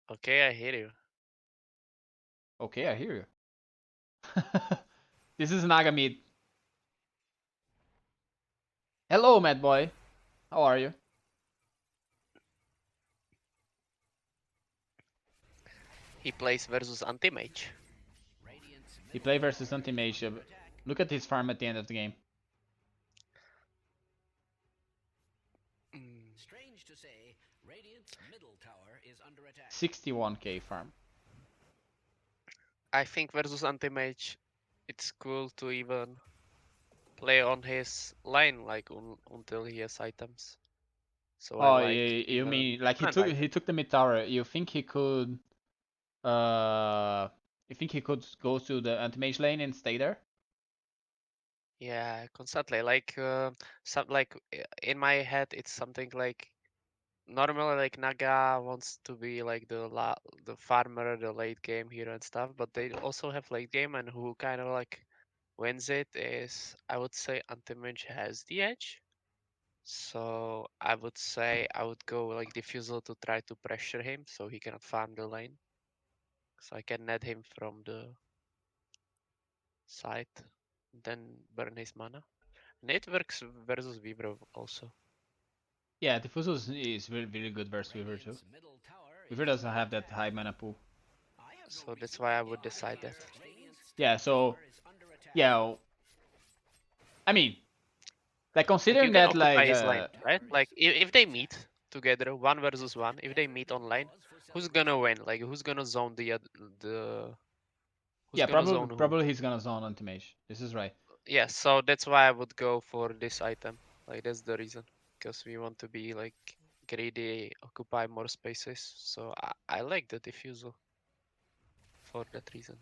Okay, I hear you. Okay, I hear you. This is Naga mid. Hello, Mad Boy. How are you? He plays versus anti-mage. He play versus anti-mage. Look at his farm at the end of the game. Mm. 61k farm. I think versus anti-mage, it's cool to even play on his lane like until he has items. So I Oh, like you even mean like different he items. took the mid tower? You think he could you think he could go to the anti-mage lane and stay there? Yeah, constantly. Like some like in my head, it's something like normally like Naga wants to be like the farmer, the late game hero and stuff, but they also have late game, and who kind of like wins it is, I would say, Anti-Mage has the edge. So I would say I would go like Diffusal to try to pressure him so he cannot farm the lane. So I can net him from the side, then burn his mana. And it works versus Vibro also. Yeah, Diffusal is really, really good versus Weaver too. Weaver doesn't have that high mana pool. So that's why I would decide that. Yeah, so yeah, I mean, like Like you considering can that occupy like his lane, right? Like if they meet together, one versus one, if they meet online, who's gonna win? Like who's gonna zone the who's yeah, gonna probably zone who? probably he's gonna zone anti-mage. This is right. Yeah, so that's why I would go for this item. Like that's the reason, because we want to be like greedy, occupy more spaces. So I like the diffusal for that reason.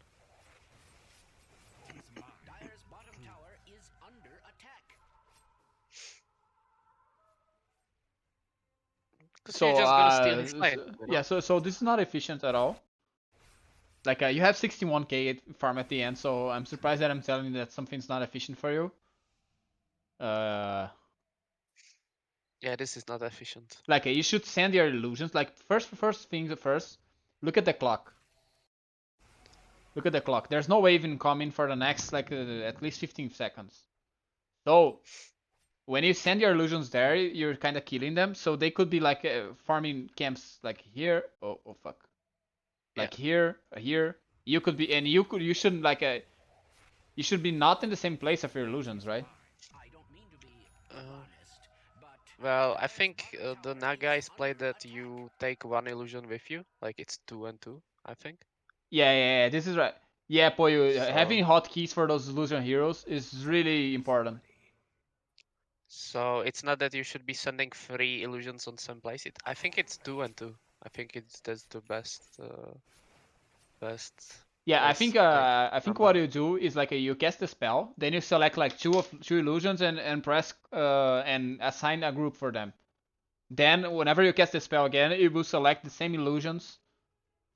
Because you're So just gonna steal his lane, you yeah, know? so this is not efficient at all. Like you have 61k farm at the end, so I'm surprised that I'm telling you that something's not efficient for you. Uh, Yeah, this is not efficient. like you should send your illusions. Like first things first, look at the clock. Look at the clock. There's no wave incoming for the next like at least 15 seconds. So when you send your illusions there, you're kind of killing them. So they could be like farming camps like here. Oh fuck. Yeah. Like here. You could be, and you shouldn't like you should be not in the same place of your illusions, right? Uh, well, I think the Naga is played that you take one illusion with you, like it's 2 and 2, I think. Yeah. This is right. Yeah, Poyo, So having hotkeys for those illusion heroes is really important. so it's not that you should be sending 3 illusions on some place. I think it's 2 and 2. I think it's that's the best Yeah, place, like I think number. what you do is like you cast a spell, then you select like two illusions and press and assign a group for them. Then whenever you cast the spell again, it will select the same illusions,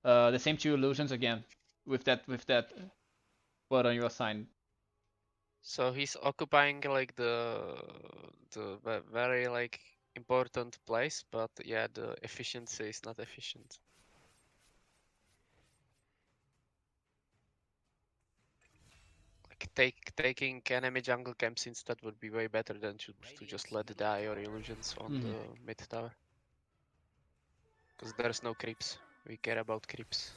the same two illusions again with that button you assign. So he's occupying like very like important place, but yeah, the efficiency is not efficient. Like taking enemy jungle camps instead would be way better than to just let die your illusions on Mhm. the mid tower. Because there's no creeps. We care about creeps.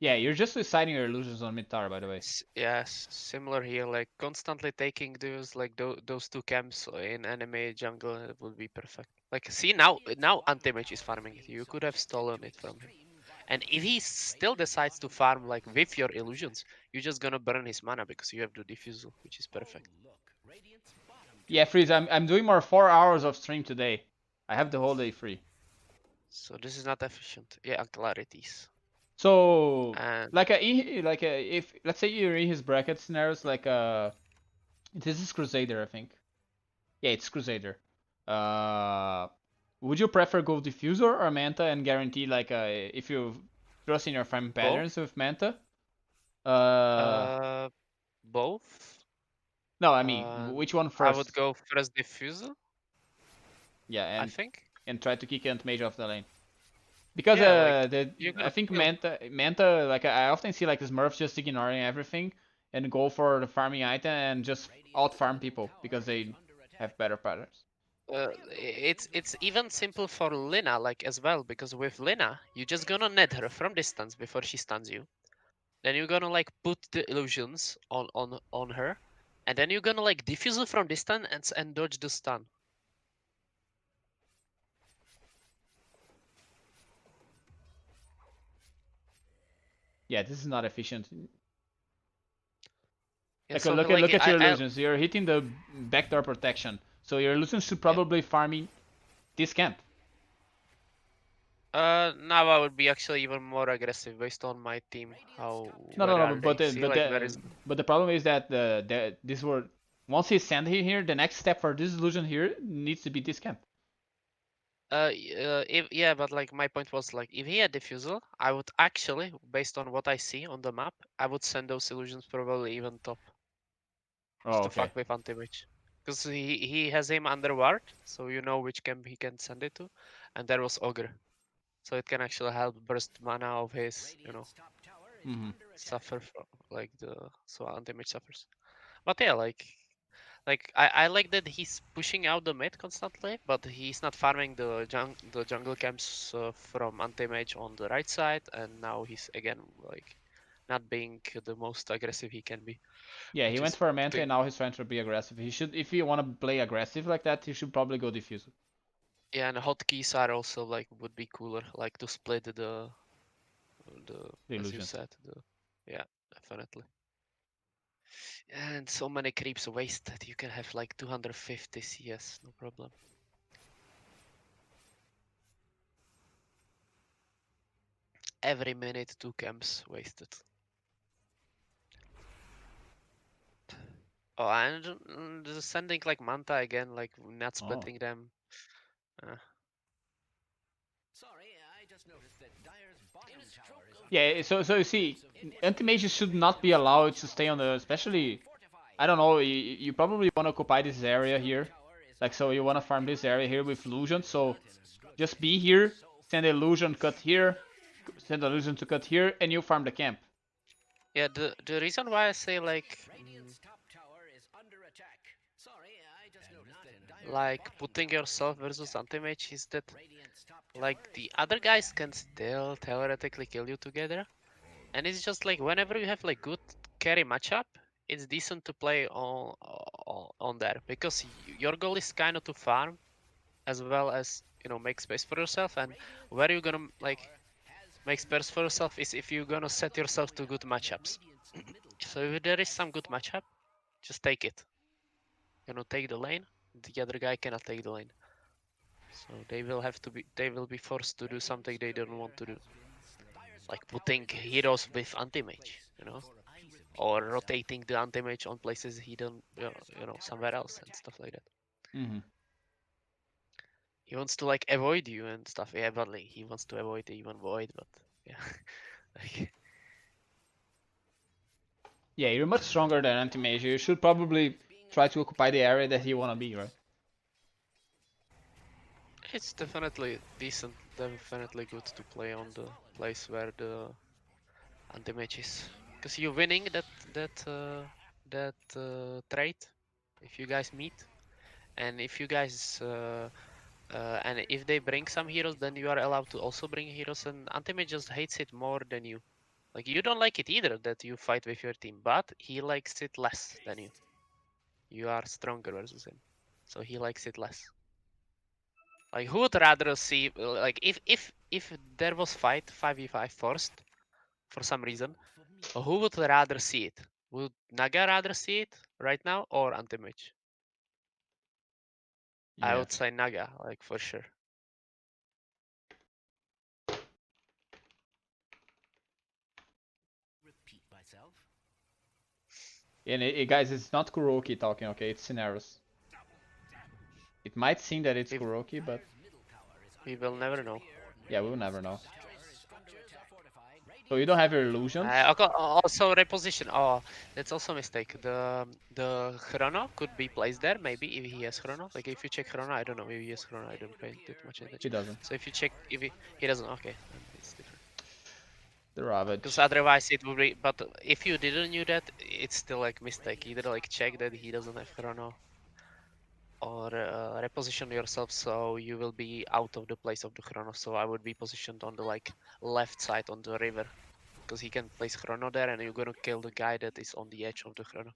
Yeah, you're just assigning your illusions on mid tower, by the way. Yes, similar here. Like constantly taking those like those two camps in enemy jungle would be perfect. Like see now anti-mage is farming it. You could have stolen it from him. And if he still decides to farm like with your illusions, you're just gonna burn his mana because you have the diffusal, which is perfect. Yeah, Freeze, I'm doing more 4 hours of stream today. I have the whole day free. So this is not efficient. Yeah, and clarities. So And if let's say you're in his bracket scenarios, this is Crusader, I think. Yeah, it's Crusader. Uh, would you prefer go Diffuser or Manta and guarantee if you trust in your farm both. patterns with Manta? Uh, Uh, both. no, I mean Uh, which one I would first? go first diffusal. Yeah, I and think. and try to kick Anti-Mage off the lane. Because Yeah, like you I got think killed. Manta, like I often see like Smurfs just ignoring everything and go for the farming item and just out farm people because they have better patterns. It's even simple for Lina like as well because with Lina you just gonna net her from distance before she stuns you. Then you're gonna like put the illusions on her, and then you're gonna like defuse her from distance and dodge the stun. Yeah, this is not efficient. Yeah, Like so look like at your I illusions. You're hitting the backdoor protection, so your illusions should yeah. probably farming this camp. Now I would be actually even more aggressive based on my team. How No, where no, no. are they? See like where is But the problem is that this word once he's sent here, the next step for this illusion here needs to be this camp. if yeah, but like my point was like if he had diffusal, I would actually, based on what I see on the map, I would send those illusions probably even top just Oh, to fuck okay. with anti-mage. Because he has him under ward, so you know which camp he can send it to, and there was ogre, so it can actually help burst mana of his, Mm-hmm. suffer from like the so anti-mage suffers. But yeah, like I like that he's pushing out the mid constantly, but he's not farming the jungle camps from anti-mage on the right side, and now he's again like not being the most aggressive he can be, Yeah, he which went is for a Manta and putting now he's trying to be aggressive. He should, if you want to play aggressive like that, he should probably go diffuser. yeah, and hotkeys are also like would be cooler, like to split the The as you illusions. said the yeah definitely. And so many creeps wasted. You can have like 250 CS, no problem. Every minute, two camps wasted. Oh, and just sending like Manta again, like not Oh. splitting them. Uh, Yeah, so you see, anti-mages should not be allowed to stay on the, especially, I don't know, you probably want to occupy this area here. Like, so you want to farm this area here with illusion, so just be here, send illusion cut here, send illusion to cut here, and you farm the camp. yeah, the reason why I say like putting yourself versus anti-mage is that like the other guys can still theoretically kill you together, and it's just like whenever you have like good carry matchup, it's decent to play on there because your goal is kind of to farm as well as make space for yourself, and where you're gonna like make space for yourself is if you're gonna set yourself to good matchups. So if there is some good matchup, just take it. Take the lane. The other guy cannot take the lane, so they will be forced to do something they don't want to do, like putting heroes with anti-mage, or rotating the anti-mage on places he don't, somewhere else and stuff like that. Mm-hmm. He wants to like avoid you and stuff. Yeah, but like he wants to avoid even void, but yeah, like Yeah, you're much stronger than anti-mage. You should probably try to occupy the area that you want to be, right? it's definitely decent, definitely good to play on the place where the anti-mage is, because you're winning that trade if you guys meet, and if you guys and if they bring some heroes, then you are allowed to also bring heroes, and anti-mage just hates it more than you. Like you don't like it either that you fight with your team, but he likes it less than you. You are stronger versus him, so he likes it less. Like who would rather see like if there was fight 5v5 forced for some reason, who would rather see it? Would Naga rather see it right now or Anti-Mage? I Yeah. would say Naga, like for sure. And guys, it's not Kuroki talking, okay? It's scenarios. It might seem that it's If Kuroki, but we will never know. yeah, we'll never know. So you don't have your illusions. Also reposition. Oh, that's also a mistake. The chrono could be placed there maybe if he has chrono. Like if you check chrono, I don't know. Maybe he has chrono. I don't pay that much He attention. doesn't. So if you check if he doesn't, okay, then it's different. The Because ravage. otherwise it would be. But if you didn't knew that, it's still like mistake. Either like check that he doesn't have chrono, or reposition yourself so you will be out of the place of the chrono. So I would be positioned on the like left side on the river because he can place chrono there and you're gonna kill the guy that is on the edge of the chrono.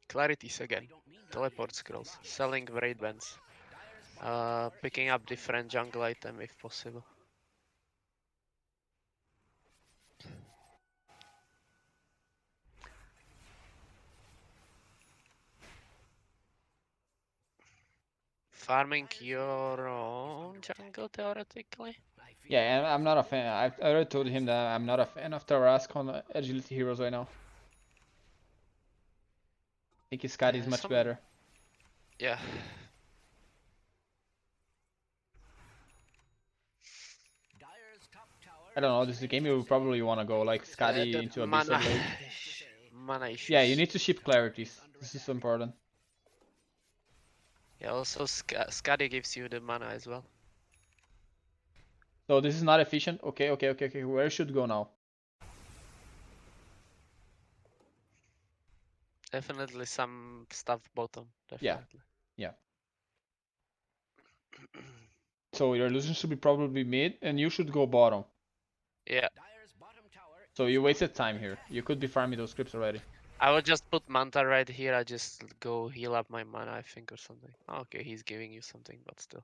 Clarities again. Teleport skills. Selling raid bands. Picking up different jungle item if possible. Farming your own jungle theoretically. Yeah, and I'm not a fan. I already told him that I'm not a fan of Tarask on agility heroes right now. I think his Scotty is much Some better. yeah. I don't know. This is a game you probably want to go like Scotty The into mana Abyssal Blade. mana Yeah, you issues. need to ship clarities. This is important. Yeah, also Skadi gives you the mana as well. So this is not efficient. Okay, okay, okay, okay. Where should go now? Definitely some stuff bottom. Yeah, Definitely. yeah. So your illusion should be probably mid, and you should go bottom. Yeah. So you wasted time here. You could be farming those scripts already. I would just put Manta right here. I just go heal up my mana, I think, or something. Okay, he's giving you something, but still.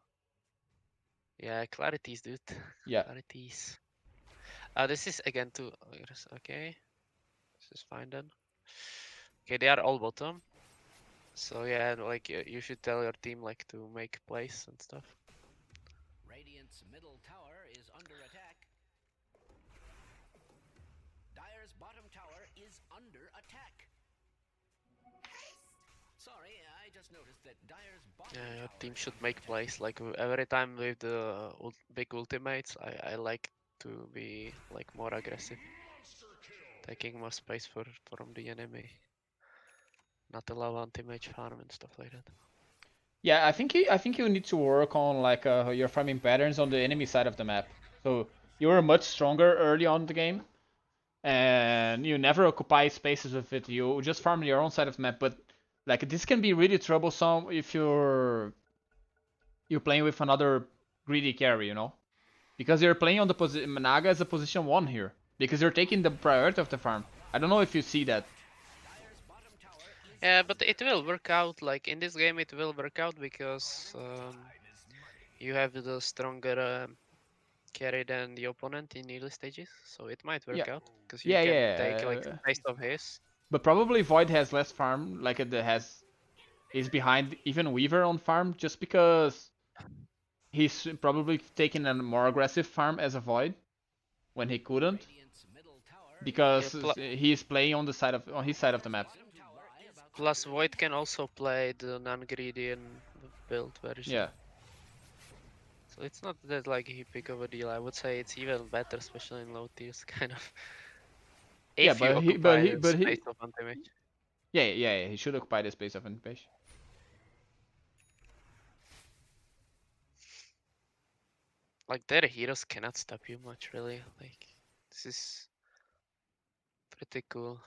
Yeah, clarities, dude. Yeah. Clarities. This is again too. Okay, this is fine then. Okay, they are all bottom. So yeah, like you should tell your team like to make plays and stuff. Radiant's middle tower is under attack. Dire's bottom tower is under attack. Sorry, I just noticed that Dire's bottom Yeah, your tower team is should under make attack. plays. Like every time with the big ultimates, I like to be like more aggressive, taking more space from the enemy, not allow anti-mage farm and stuff like that. Yeah, I think you need to work on like your farming patterns on the enemy side of the map. So you were much stronger early on in the game, and you never occupy spaces with it. You just farm your own side of the map. But like this can be really troublesome if you're playing with another greedy carry, you know, because you're playing on the position. Naga is a position 1 here because you're taking the priority of the farm. I don't know if you see that. Yeah, but it will work out. Like in this game, it will work out because you have the stronger carry than the opponent in early stages, so it might Yeah, work out because you yeah, can take like yeah. space of his. But probably Void has less farm, like it has is behind even Weaver on farm, just because he's probably taking a more aggressive farm as a Void when he couldn't, Radiant's middle tower is Yeah, because he's playing on the side of on his side of the map. bottom tower is plus under Void can attack. also play the non-greedy build version. Yeah, So it's not that like he pick of a deal. I would say it's even better, especially in low tiers, kind of. yeah, If you occupy the space of anti-mage. yeah, yeah, yeah, he should occupy the space of Inpage. Like their heroes cannot stop you much, really. Like this is pretty cool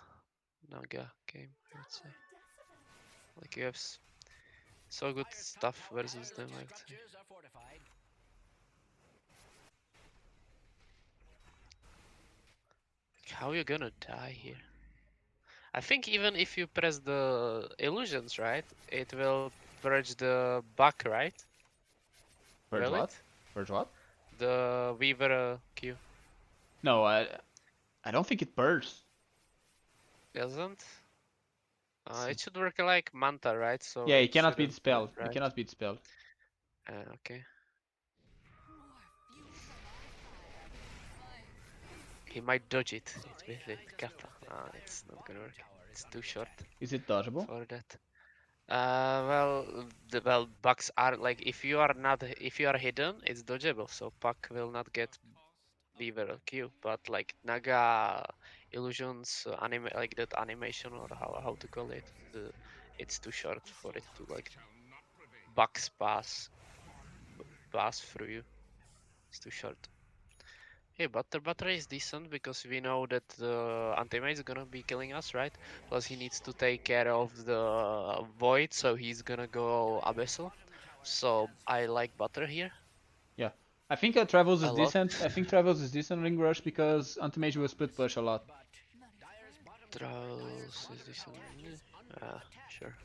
Naga game, I would say. Like you have so good stuff versus them, I would say. Structures are fortified. How you gonna die here? I think even if you press the illusions, right, it will purge the bug, right? Purge Will what? it? Purge what? The Weaver Q No, I don't think it purges. doesn't. It should work like Manta, right? So Yeah, it it cannot be shouldn't purge, dispelled. It right? cannot be dispelled. Okay. He might dodge it with it, kappa. It's not gonna work. It's too short Is it dodgeable? for that. Well, the bugs are like if you are hidden, it's dodgeable, so puck will not get Beaver Q, but like Naga illusions like that animation or how to call it, it's too short for it to like box pass through you. It's too short. Hey, Butter is decent because we know that the anti-mage is gonna be killing us, right? Plus he needs to take care of the void, so he's gonna go abyssal. So I like Butter here Yeah. I think Travels a is lot. decent. I think Travels is decent ring rush because anti-mage will split push a lot. Draws is decent. Sure.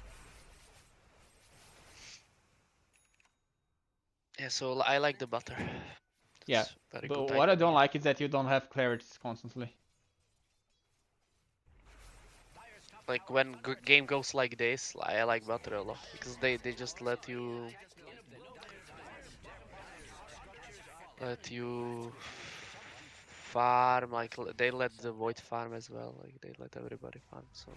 Yeah, so I like the Butter. Yeah. That's very But good what I item don't here. like is that you don't have clarities constantly. Like when game goes like this, I like Butter a lot because they just let you farm, like they let the void farm as well, like they let everybody farm. So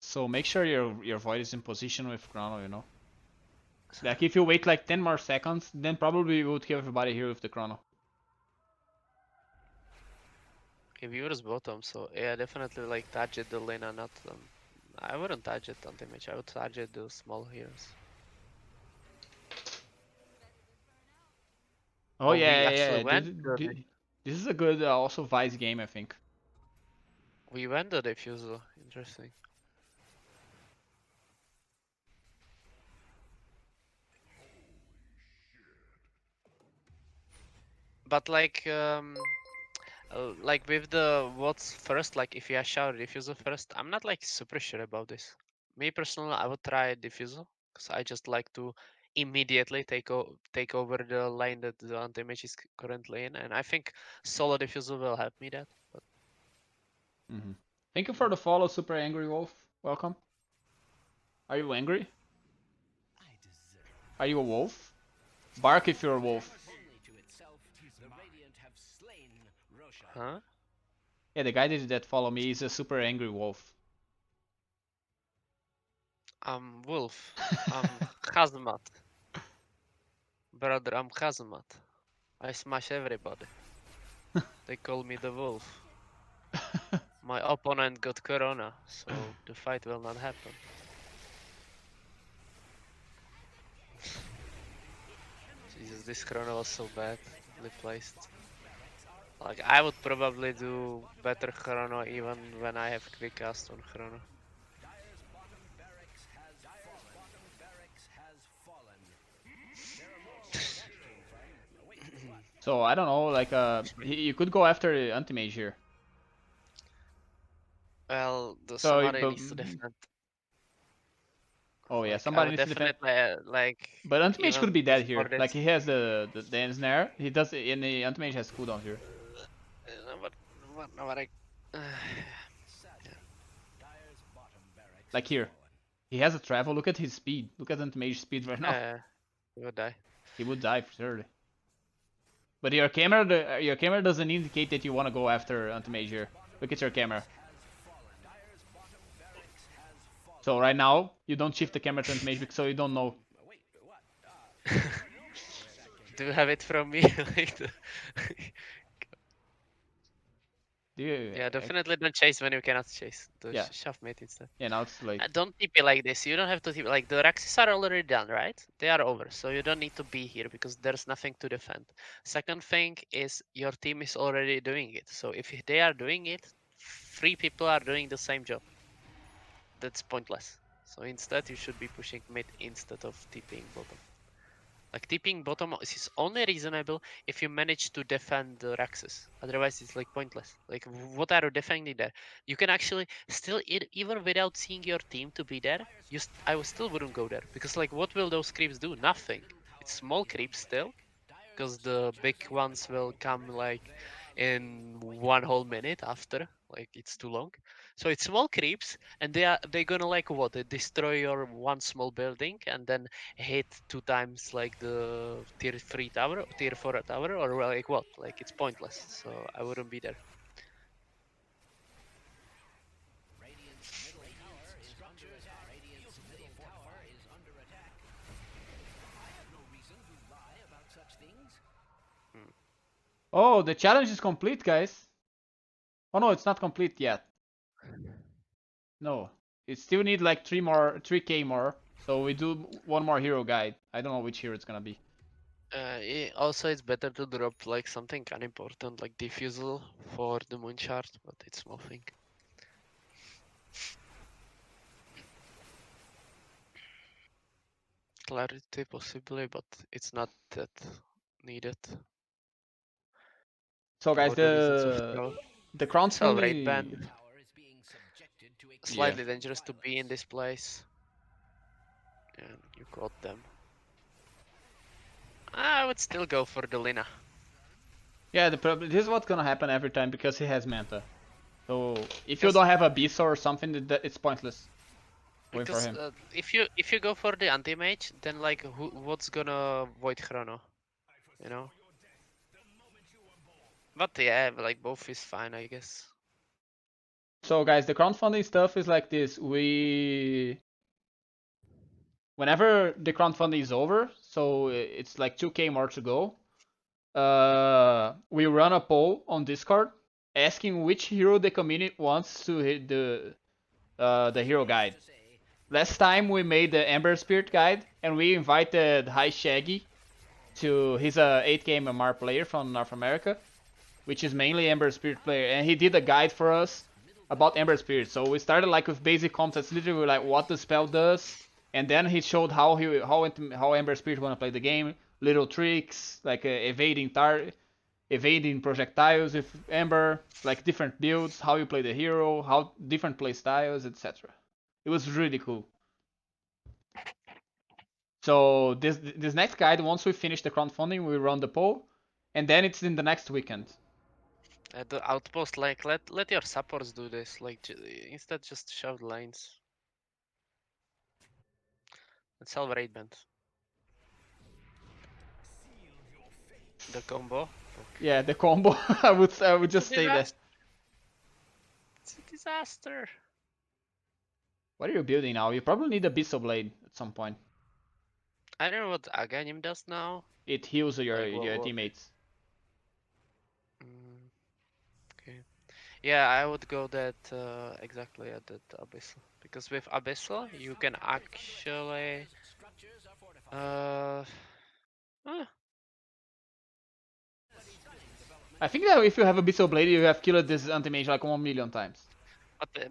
So make sure your void is in position with chrono, you know. Like if you wait like 10 more seconds, then probably you would kill everybody here with the chrono. if viewers bottom, so yeah, definitely like target the lane and not I wouldn't target anti-mage, I would target the small heroes. Oh Oh, yeah, we yeah, actually yeah. went This is a good also Vice game, I think. we went the diffuser. Interesting. But like with the what's first, like if you shout diffuser first, I'm not like super sure about this. Me personally, I would try diffuser because I just like to immediately take over the lane that the anti-mage is currently in, and I think solo diffuser will help me that. But Thank you for the follow, Super Angry Wolf. Welcome. Are you angry? Are you a wolf? Bark if you're a wolf. huh? Yeah, the guy that follow me is a super angry wolf. I'm Wolf. I'm Hazmat. Brother, I'm Hazmat. I smash everybody. They call me the Wolf. My opponent got Corona, so the fight will not happen. Jesus, this Chrono was so badly placed. Like, I would probably do better Chrono even when I have quick cast on Chrono. So I don't know, like you could go after anti-mage here. Well, So, somebody but needs to defend. oh yeah, Like, I somebody would needs to defend. definitely, like, But anti-mage could even be dead before here. Like this. he has the ensnare. He does, and the anti-mage has cooldown here. But, but I, yeah. Like here, he has a travel. Look at his speed. Look at anti-mage speed right now. He would die. He would die for sure. But your camera doesn't indicate that you want to go after anti-mage here. Look at your camera. So right now, you don't shift the camera to anti-mage because so you don't know. Do you have it from me? Like Do you, yeah, definitely don't chase when you cannot chase. The yeah, shove mate instead. yeah. Now it's late. Don't TP like this. You don't have to TP. Like the Raxes are already done, right? They are over, so you don't need to be here because there's nothing to defend. Second thing is your team is already doing it. So if they are doing it, three people are doing the same job. That's pointless. So instead, you should be pushing mid instead of TPing bottom. Like TPing bottom is only reasonable if you manage to defend the Raxes. Otherwise, it's like pointless. Like what are you defending there? You can actually still even without seeing your team to be there, I still wouldn't go there because like what will those creeps do? Nothing. It's small creeps still, because the big ones will come like in one whole minute after, like it's too long. So it's small creeps, and they're gonna like what, destroy your one small building and then hit two times like the tier 3 tower, tier 4 tower, or like what, like it's pointless, so I wouldn't be there. lie about such things. Oh, the challenge is complete, guys. Oh no, it's not complete yet. No, it still need like 3k more. So we do one more hero guide. I don't know which hero it's gonna be. Also, it's better to drop like something unimportant like diffusal for the moon chart, but it's small thing. Clarity possibly, but it's not that needed So guys, for the reasons of the Cell rate crowdfunding. band. Tower is being subjected to Yeah. Slightly dangerous to be in this place. And you got them. I would still go for the Lina. Yeah, the problem. This is what's gonna happen every time because he has Manta. So if you Because don't have a Abyss or something, it's pointless going for because him. if you go for the anti-mage, then like what's gonna void chrono, you know? But yeah, like both is fine, I guess. So guys, the crowdfunding stuff is like this. Whenever the crowdfunding is over, so it's like 2k more to go. We run a poll on Discord asking which hero the community wants to hit the hero guide. Last time we made the Ember Spirit guide and we invited High Shaggy to he's a 8k MMR player from North America, which is mainly Ember Spirit player, and he did a guide for us about Ember Spirit. So we started like with basic concepts, literally like what the spell does, and then he showed how Ember Spirit wanna play the game, little tricks like evading projectiles with Ember, like different builds, how you play the hero, how different play styles, etc. It was really cool. So this next guide, once we finish the crowdfunding, we run the poll, and then it's in the next weekend. At the outpost, like let your supports do this. Like instead, just shove lanes and sell raid band. The combo. Fuck. Yeah, the combo. I would just say that. It's a disaster. What are you building now? You probably need a Bissell Blade at some point. I don't know what Aghanim does now. It heals your Like your what? teammates. Okay. Yeah, I would go that exactly at that abyssal because with abyssal you can actually Structures are fortified. uh, uh I think that if you have a Bissell Blade, you have killed this anti-mage like 1 million times.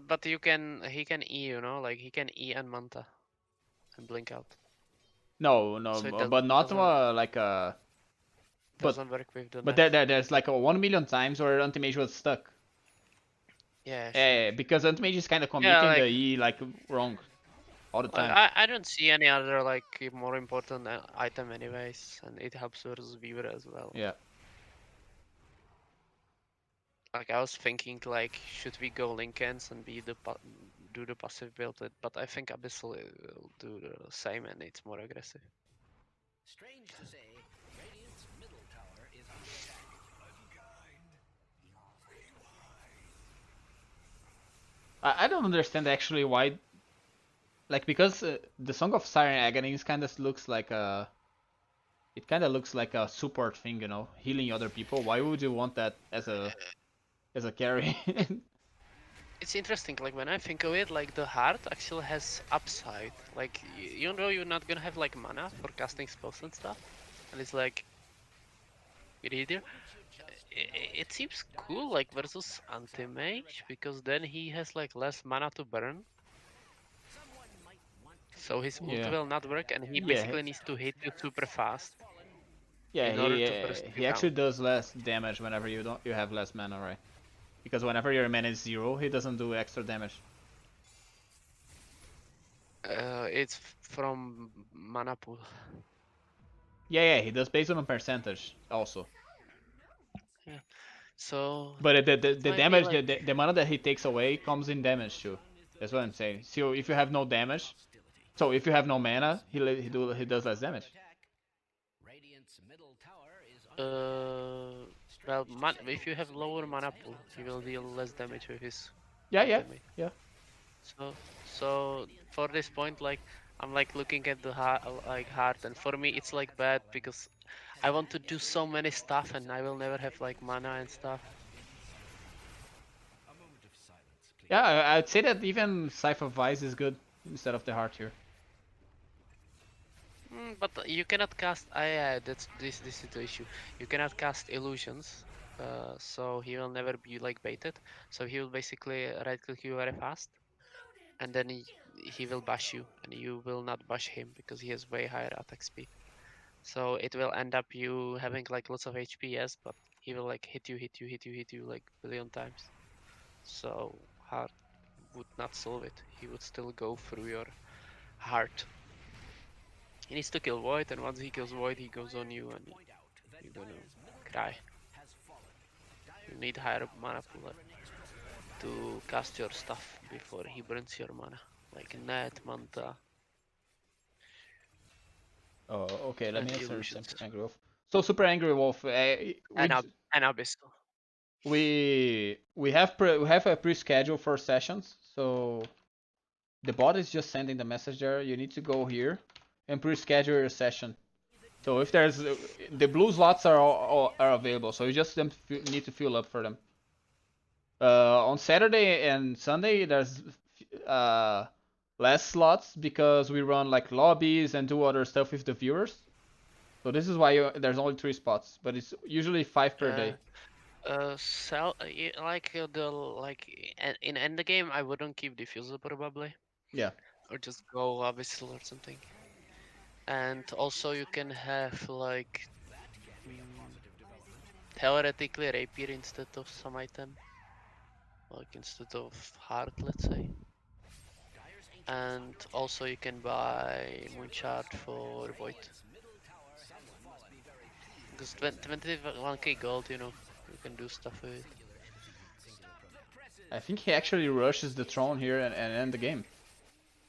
but you can he can E, you know, like he can E and manta and blink out. No, So it no, but not like a. But doesn't work with the but net. there's like a 1 million times where anti-mage was stuck. Yeah, sure. Because anti-mage is kind of Yeah, committing the E like wrong all the like time. I don't see any other like more important item anyways, and it helps versus Weaver as well. Yeah. Like I was thinking like should we go Linkens and be the do the passive build, but I think Abyssal will do the same and it's more aggressive. Strange to say, Radiant's middle tower is under attack. I don't understand actually why. Like because the Song of Siren Aghanim kind of looks like a. It kind of looks like a support thing, you know, healing other people. Why would you want that as a carry? It's interesting, like when I think of it, like the heart actually has upside. Like you know you're not gonna have like mana for casting spells and stuff, and it's like easier. It seems cool like versus anti-mage because then he has like less mana to burn. So his ult Yeah. will not work and he Yeah. basically needs to hit you super fast Yeah, in order to first he you actually down. does less damage whenever you have less mana, right? Because whenever your mana is 0, he doesn't do extra damage. It's from mana pool. Yeah, he does based on a percentage also. Yeah. So But that the might be damage, like the mana that he takes away comes in damage too. That's what I'm saying. So if you have no damage, so if you have no mana, he does less damage. Radiant's middle tower is well, if you have lower mana pool, he will deal less damage with his Yeah, ultimate. yeah. So for this point, like I'm like looking at the heart, like heart, and for me it's like bad because I want to do so many stuff, and I will never have like mana and stuff. A moment of silence, Yeah, please. I'd say that even Scythe of Vice is good instead of the heart here. But you cannot cast. Yeah, that's this is the issue. You cannot cast illusions, so he will never be like baited. So he will basically right click you very fast, and then he will bash you, and you will not bash him because he has way higher attack speed. So it will end up you having like lots of HP, yes, but he will like hit you like billion times. So heart would not solve it. He would still go through your heart. He needs to kill Void, and once he kills Void, he goes on you, and Point out that you're gonna Dire's middle cry. tower has fallen. You Dire's need bottom higher tower mana is pool under attack. to cast your stuff before he burns your mana, like Net, Manta, Oh, okay. Let and me answer illusions, Super Angry Wolf. So Super Angry Wolf, and and Abyssal. we have a pre-schedule for sessions. So the bot is just sending the message there. You need to go here and pre-schedule your session. So if there's the blue slots are available, so you just need to fill up for them. On Saturday and Sunday, there's uh, less slots because we run like lobbies and do other stuff with the viewers. So this is why there's only 3 spots, but it's usually 5 per day. Yeah. Sell like the like in end game, I wouldn't keep diffuser probably, Yeah. or just go Abyssal or something. And also you can have like theoretically rapier instead of some item, like instead of heart, let's say. And also you can buy Moonshard for Void. Dire's middle tower has fallen. Because 21k gold, you can do stuff with it. Stop the I presses. think he actually rushes the throne here and end the game.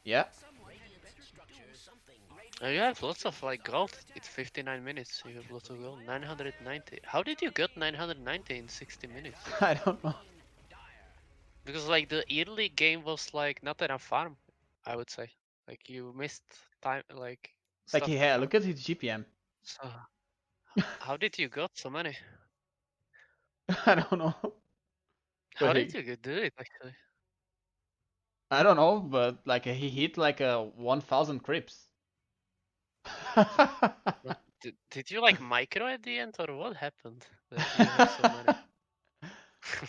Yeah. Some might better structures. Something. You have lots of like gold. It's 59 minutes. You have lots of gold. 990. How did you get 990 in 60 minutes? I don't know. Because like the early game was like not enough farm, I would say. Like you missed time, like Like stuff he to had, farm. look at his GPM. So how did you got so many? I don't know. But How did he, you do it actually? I don't know, but like he hit like a 1,000 creeps. But did you like micro at the end or what happened that you have so many?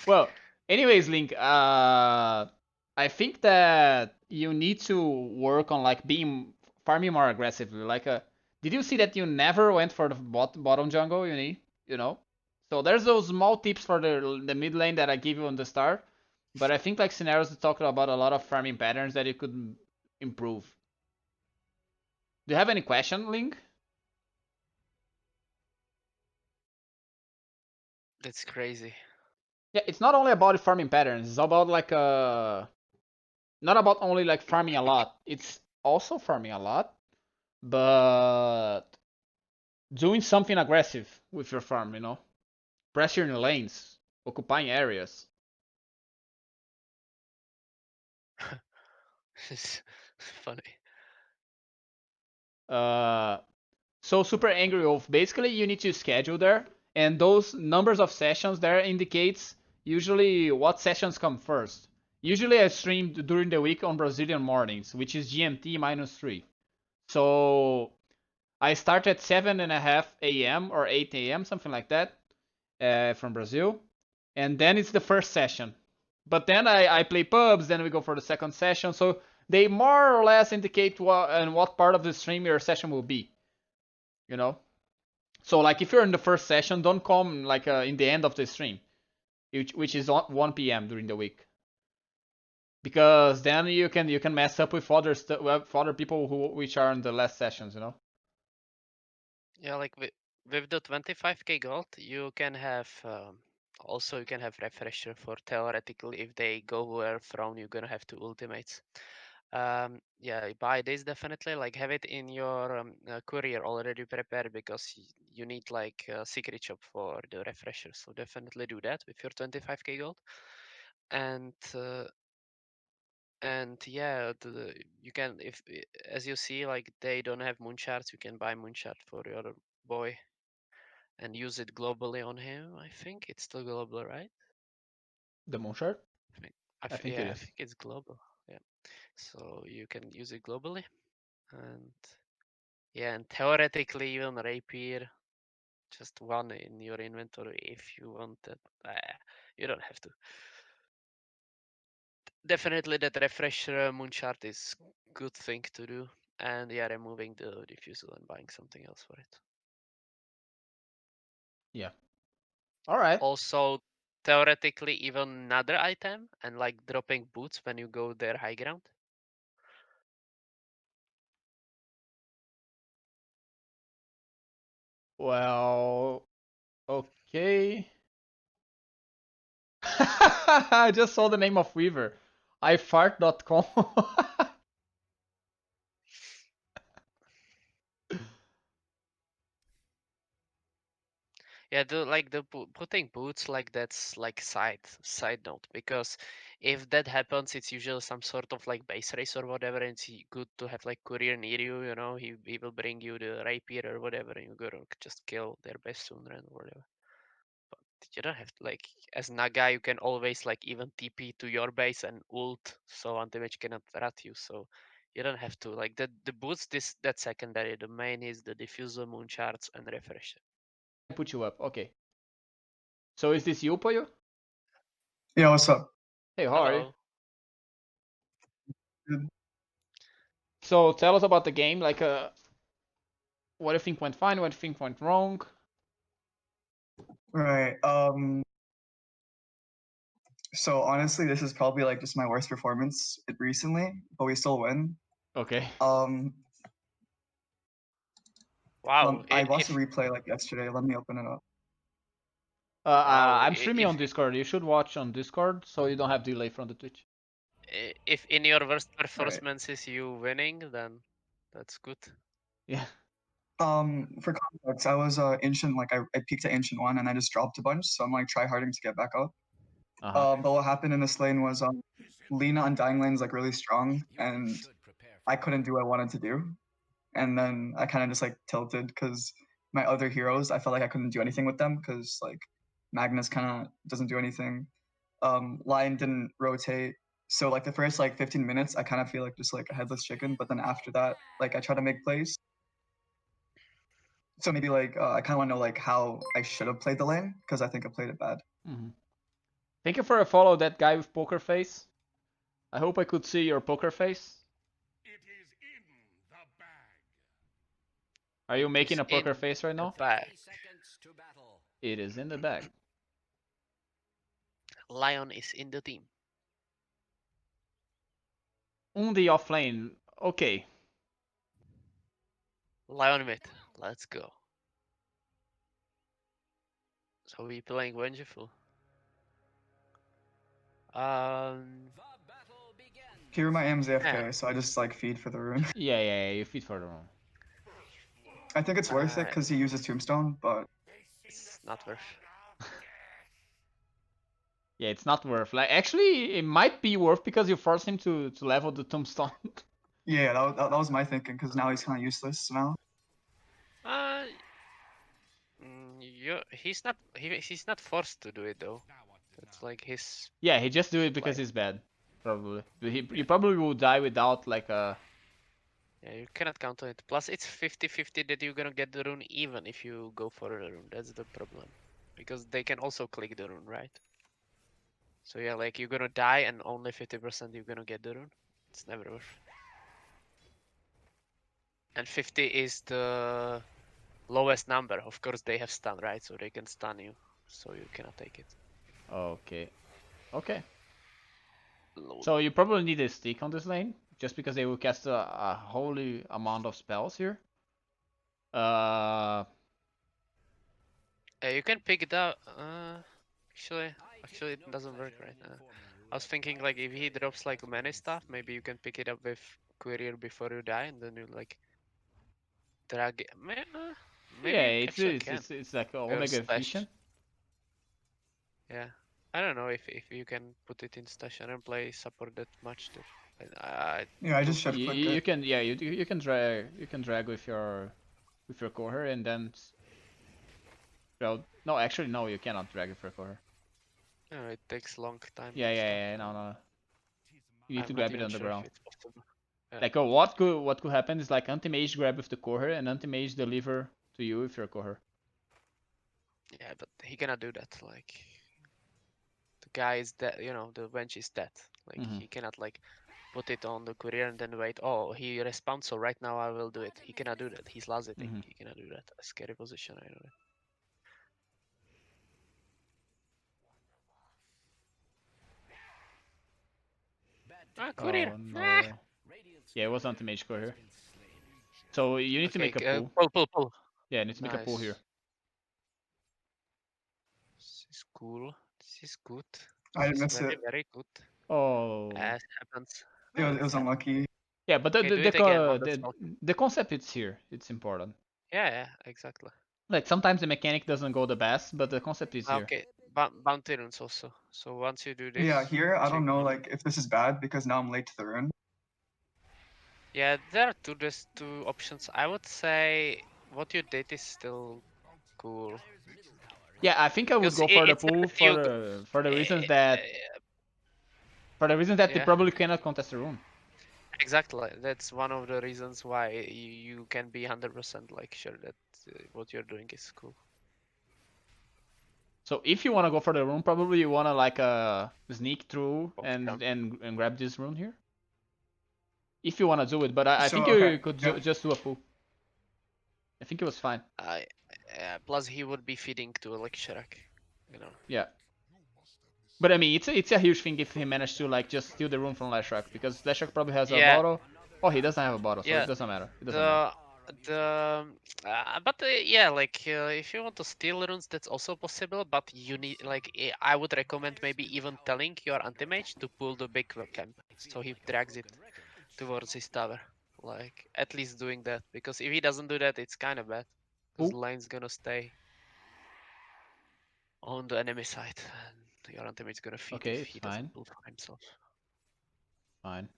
Well, anyways, Link, I think that you need to work on like being farming more aggressively. Like, did you see that you never went for the bottom jungle? You know. So there's those small tips for the mid lane that I give you on the start, but I think like scenarios talk about a lot of farming patterns that you could improve. Do you have any question, Link? That's crazy. Yeah, it's not only about farming patterns. It's about like not about only like farming a lot. It's also farming a lot, but doing something aggressive with your farm, pressuring lanes, occupying areas. It's funny. Uh, so Super Angry Wolf, basically you need to schedule there, and those numbers of sessions there indicates usually what sessions come first. Usually I stream during the week on Brazilian mornings, which is GMT -3. So I start at 7:30 a.m. or 8 a.m., something like that, from Brazil, and then it's the first session. But then I play pubs, then we go for the second session. So they more or less indicate what part of the stream your session will be, you know. So like if you're in the first session, don't come like in the end of the stream, which is 1 p.m. during the week, because then you can mess up with other people who which are in the last sessions, Yeah, like with the 25k gold, you can have also you can have refresher for theoretically if they go where from you're gonna have two ultimates. Yeah, buy this definitely. Like have it in your courier already prepared because you need like a secret shop for the refresher. So definitely do that with your 25k gold. And And yeah, you can if as you see, like they don't have moon shards, you can buy moon shard for your boy and use it globally on him. I think it's still global, right? The Moonshard? I think, I think it yeah, I is. think it's global. Yeah, so you can use it globally, and yeah, and theoretically even rapier, just one in your inventory if you want it. You don't have to. Definitely that refresher moonshard is good thing to do. And yeah, removing the diffusal and buying something else for it. Yeah. All right. Also, theoretically, even another item and like dropping boots when you go there high ground. Well, okay. I just saw the name of Weaver. ifart.com. Yeah, the like the putting boots like that's like side note because if that happens, it's usually some sort of like base race or whatever, and it's good to have like courier near you. You know, he will bring you the rapier or whatever, and you go to just kill their best sooner and whatever. But you don't have to like as Naga, you can always like even TP to your base and ult, so anti-mage cannot rat you. So you don't have to like the boots. This that secondary. The main is the diffuser, moon charts, and refresher. Put you up. Okay. So is this you, Poyo? Yeah, what's up? Hey, how are you? Hello. Good. So tell us about the game. Like, what do you think went fine? What do you think went wrong? Right. So honestly, this is probably like just my worst performance recently, but we still win. Okay. Um, Wow. I watched a replay like yesterday. Let me open it up. Wow. I'm streaming on Discord. You should watch on Discord so you don't have delay from the Twitch. If in your worst Right. performances you winning, then that's good. Yeah. For context, I was ancient. Like I peaked at ancient one, and I just dropped a bunch. So I'm like try harding to get back up. But what happened in this lane was Lina Undying lane is like really strong, and I couldn't do what I wanted to do. And then I kind of just like tilted because my other heroes, I felt like I couldn't do anything with them because like Magnus kind of doesn't do anything. Lion didn't rotate. So like the first like 15 minutes, I kind of feel like just like a headless chicken. But then after that, like I try to make plays. So maybe like I kind of want to know like how I should have played the lane because I think I played it bad. Thank you for a follow, that guy with poker face. I hope I could see your poker face. It is in the bag. Are you making It's a poker in face right the now? bag. 30 seconds to battle. It is in the bag. Lion is in the team. Undi off lane. Okay. Lion mid. Let's go. So we playing Vengeful. The battle begins. Here my aim's AFK, Yeah. so I just like feed for the rune. Yeah, you feed for the room. I think it's worth it because he uses Tombstone, but It's not worth. Yeah, it's not worth. Like, actually, it might be worth because you force him to level the tombstone. yeah, that was my thinking because now he's kind of useless now. Uh, he's not forced to do it though. It's like his Yeah, he just do it because play. he's bad, probably. You probably will die without like a. Yeah, you cannot count on it. Plus, it's 50-50 that you're gonna get the rune even if you go for the rune. That's the problem. Because they can also click the rune, right? So yeah, like you're gonna die and only 50% you're gonna get the rune. It's never worth. And 50 is the lowest number. Of course, they have stun, right? So they can stun you. So you cannot take it. Okay. Okay. Load. So you probably need a stick on this lane, just because they will cast a holy amount of spells here. Uh, You can pick it up. Actually, it doesn't work right now. I was thinking like if he drops like many stuff, maybe you can pick it up with courier before you die, and then you like drag it. Maybe yeah, you actually can. it's like Your omega stash. efficient. Yeah. I don't know if you can put it in stash. I don't play support that much. Yeah, I to just shift clicked You it. can you can drag with your coher and then well no actually no you cannot drag with your coher. it takes long time Yeah and yeah stuff. yeah no. You need to I'm not grab it even on the sure if ground. it's possible. Yeah. Like what could happen is like anti-mage grab with the coher and anti-mage deliver to you with your coher. Yeah, but he cannot do that. Like the guy is dead. You know, the bench is dead. Like Mhm. he cannot like put it on the courier and then wait. Oh, he respawns, so right now I will do it. He cannot do that. He's laseting. Mhm. He cannot do that. A scary position. I know that. Bad Ah, timing. courier. Oh Ah. no. Radiant's Yeah, it was middle anti-mage tower coher has here. been slain. So you need to Okay, make a pull. pull. Yeah, you need to make a pull here. Nice. This is cool. This is good. I This is miss very it. very good. Oh. As happens. It was unlucky. Yeah, but Okay, do it again on the smoke. the concept is here. It's important. Yeah, exactly. Like sometimes the mechanic doesn't go the best, but the concept is here. Okay, bounty runes also. So once you do Yeah, this, here I check. don't know like if this is bad because now I'm late to the rune. Yeah, there are two options. I would say what you did is still cool. Dire's middle tower is Yeah, I think I would Because go for the it's pull that you. for the reasons that they Yeah, probably cannot contest the rune. exactly. That's one of the reasons why you can be 100% like sure that what you're doing is cool. So if you want to go for the rune, probably you want to like sneak through Both and, can. and grab this rune here. If you want to do it, but I So think okay, you could yeah. just do a pull. I think it was fine. Plus he would be feeding to like Shirak, you know. Yeah. But I mean, it's a huge thing if he managed to like just steal the rune from Lashrak because Lashrak probably has a Yeah, bottle. Oh, he doesn't have a bottle, so it yeah. doesn't matter. It doesn't matter. The the but yeah, like if you want to steal runes, that's also possible. But you need like I would recommend maybe even telling your anti-mage to pull the big camp, so he drags it towards his tower. Like at least doing that, because if he doesn't do that, it's kind of bad. Because Ooh. lane's gonna stay on the enemy side, and your anti-mage's gonna feed Okay, if it's he fine. doesn't pull for himself. Fine.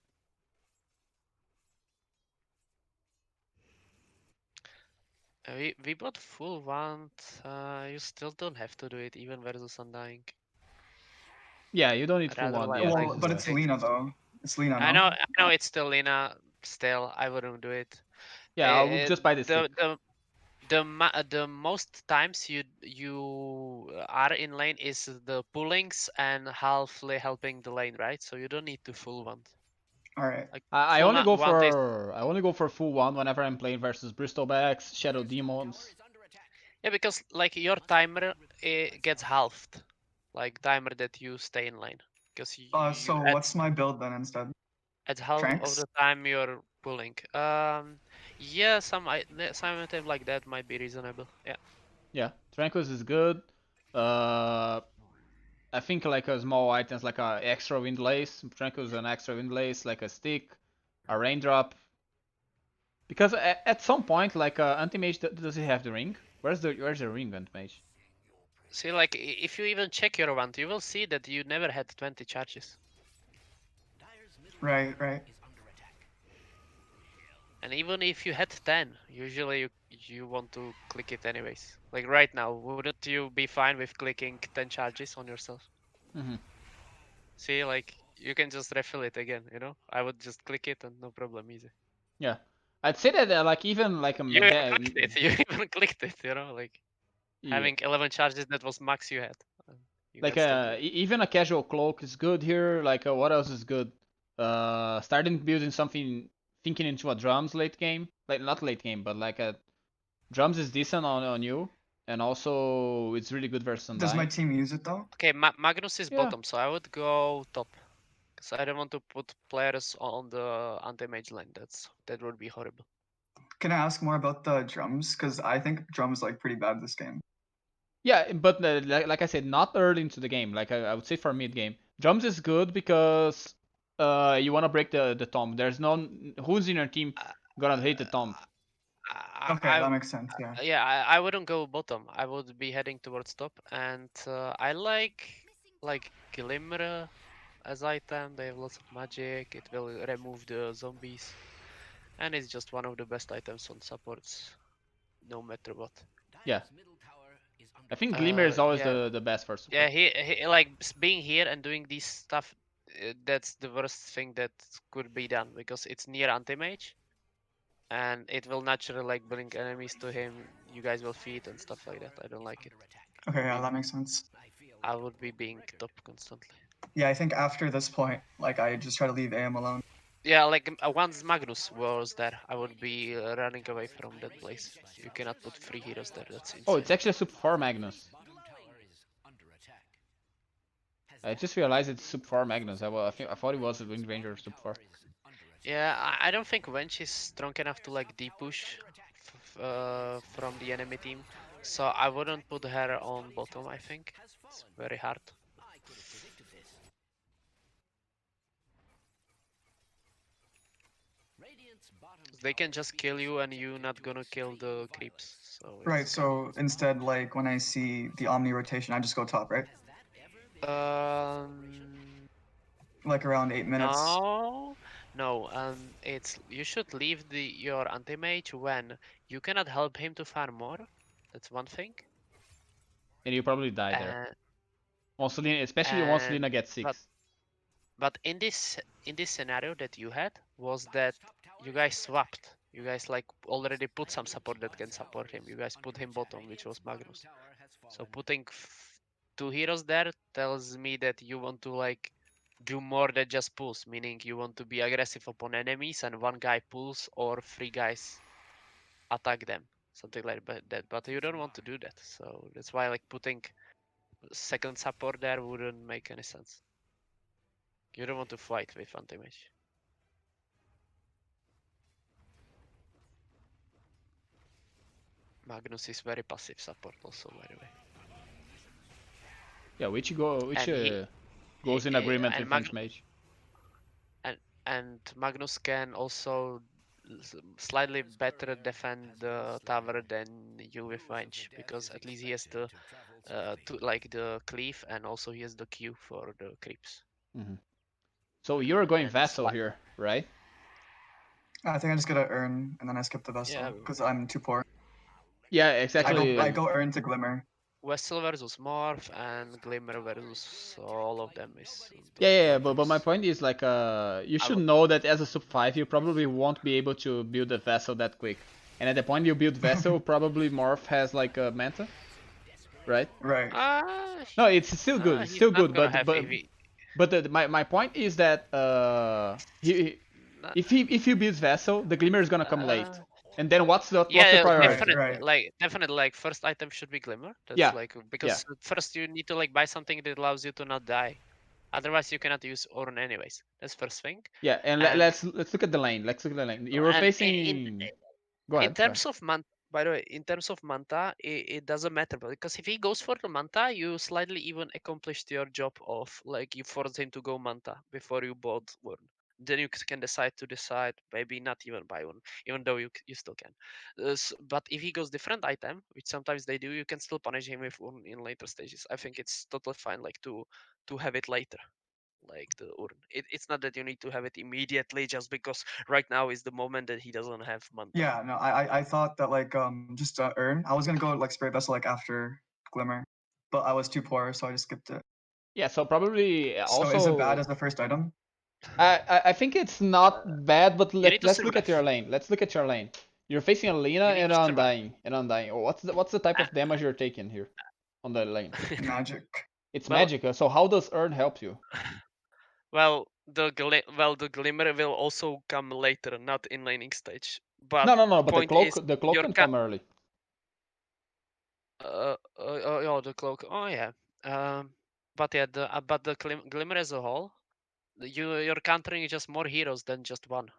We bought full wand. You still don't have to do it even versus Undying. Yeah, you don't need full Rather wand like yet. like Well, This is but a it's Lena though. It's Lena, I no? know it's still Lina. Still, I wouldn't do it. yeah. I would just buy the The stick. the most times you are in lane is the pullings and halfly helping the lane, right? So you don't need to full wand. All right. Like I full only go wand is for full wand whenever I'm playing versus Bristolbacks, Shadow Dire's top tower Demons. is under attack. yeah, because like your timer gets halved, like timer that you stay in lane, because you So at what's my build then instead? half of Tranks? the time you're pulling. Yeah, some item like that might be reasonable. Yeah. Yeah, Tranquilus is good. Uh, I think like a small items like a extra wind lace. Tranquilus is an extra wind lace, like a stick, a raindrop. Because at some point, like anti-mage, does he have the ring? Where's the ring, anti-mage? See, like if you even check your wand, you will see that you never had 20 charges. Dire's middle Right, tower right. is under attack. And even if you had 10, usually you want to click it anyways. Like right now, wouldn't you be fine with clicking 10 charges on yourself? Hmm. See, like you can just refill it again, you know? I would just click it and no problem, easy. Yeah, I'd say that like even like You even clicked it, you even clicked it, you know? Like yeah, having 11 charges, that was max you had. You like can still do it. even a casual cloak is good here. Like what else is good? Starting building something, thinking into a drums late game, like not late game, but like a drums is decent on you, and also it's really good versus Does my Undying. team use it though? Okay, Magnus is Yeah, bottom, so I would go top. Because I don't want to put players on the anti-mage lane. That would be horrible. Can I ask more about the drums? Because I think drums like pretty bad this game. yeah, but like I said, not early into the game. Like I would say for mid game, drums is good because you want to break the tomb. There's no who's in your team gonna hit the tomb. Okay, I that makes sense. Yeah. yeah, I wouldn't go bottom. I would be heading towards top, and I like Glimmer. as item. They have lots of magic. It will remove the zombies, and it's just one of the best items on supports, no matter what. Yeah. Dire's middle tower is under I think attack. Glimmer is always Yeah, the best for yeah. support. He like being here and doing this stuff. That's the worst thing that could be done because it's near anti-mage, and it will naturally like bring enemies to him. You guys will feed and stuff like that. I don't like it. Under attack. Okay, I yeah, mean, that makes sense. I feel I like would be pulling the being trigger. top constantly. Yeah, I think after this point, like I just try to leave AM alone. Yeah, like once Magnus was there, I would be running away from that place. You cannot put 3 heroes there. That's Oh, insane. it's actually Sup 4 Magnus. Bottom tower is under attack. Has I that just ever realized been it's your Sup 4 experience? Magnus. I thought it was a Wind Ranger Sup 4. Tower is under attack. Yeah, I don't think Wench is strong enough to like deep push from the enemy team, so I wouldn't put her on bottom. I think Has it's fallen. very hard. I could have predicted this. Radiant's bottom 'Cause they can tower just is kill you and you subjected not to gonna kill extreme the creeps. violence. So Right, it's kind so instead, like when I see the Omni rotation, I just go top, right? Has that ever been of your experience? Like around 8 minutes. no, no. It's you should leave your anti-mage when you cannot help him to farm more. That's one thing. And you probably die there. And Once Lina, especially once and Lina gets but 6. but in this scenario that you had was that you guys swapped. You guys like already put some support that can support him. You guys put him bottom, which was Magnus. So putting 2 heroes there tells me that you want to like do more than just pulls, meaning you want to be aggressive upon enemies and one guy pulls or 3 guys attack them, something like that. But you don't want to do that, so that's why like putting second support there wouldn't make any sense. You don't want to fight with anti-mage. Magnus is very passive support also, by the way. Yeah, which And goes in agreement and with Venge Mage. and Magnus can also slightly better defend the tower than you with Venge because at least he has the like the cleave and also he has the Q for the creeps. Hmm. So you're going And Vassal here, right? I think I just gotta earn and then I skip the yeah, vessel because I'm too poor. Yeah, I go exactly. I go earn to Glimmer. Vessel versus Morph and Glimmer versus all of them is Yeah, the but my items. point is like you I should know that as a sub 5 you probably won't be able to build a vessel that quick. And at the point you build vessel, probably Morph has like a manta, right? Right. No, it's still good. It's He's still not good, gonna but have but AV. but my point is that if he builds vessel, the glimmer is gonna come late. And then what's the Yeah, Right, priority? right. definitely, like first item should be Glimmer. That's Yeah, like yeah, because first you need to like buy something that allows you to not die. Otherwise, you cannot use Ornn anyways. That's first thing. yeah. And And let's look at the lane. Let's look at the lane. You're and facing. Go in ahead. Go ahead. terms of by the way, in terms of Manta, it doesn't matter because if he goes for the Manta, you slightly even accomplished your job of like you force him to go Manta before you bought one. Then you can decide maybe not even buy one, even though you still can. But if he goes different item, which sometimes they do, you can still punish him with one in later stages. I think it's totally fine, like to have it later like the urn. It's not that you need to have it immediately just because right now is the moment that he doesn't have Manta. Yeah, no, I thought that like just earn. I was gonna go like Spirit Vessel like after Glimmer, but I was too poor, so I just skipped it. Yeah, so probably So is it bad also as the first item? I think it's not Uh, bad, but you need to let's look at survive. your lane. Let's look at your lane. You're facing a Lina You need and to survive. Undying and Undying. Oh, what's the type Uh, of damage you're taking here on the lane? Magic. It's well, magic. So how does Earn help you? the glimmer will also come later, not in laning stage. But No. But point is, the cloak your can come early. oh, the cloak. Oh yeah. Um, but yeah, the glimmer as a whole, you're countering just more heroes than just one.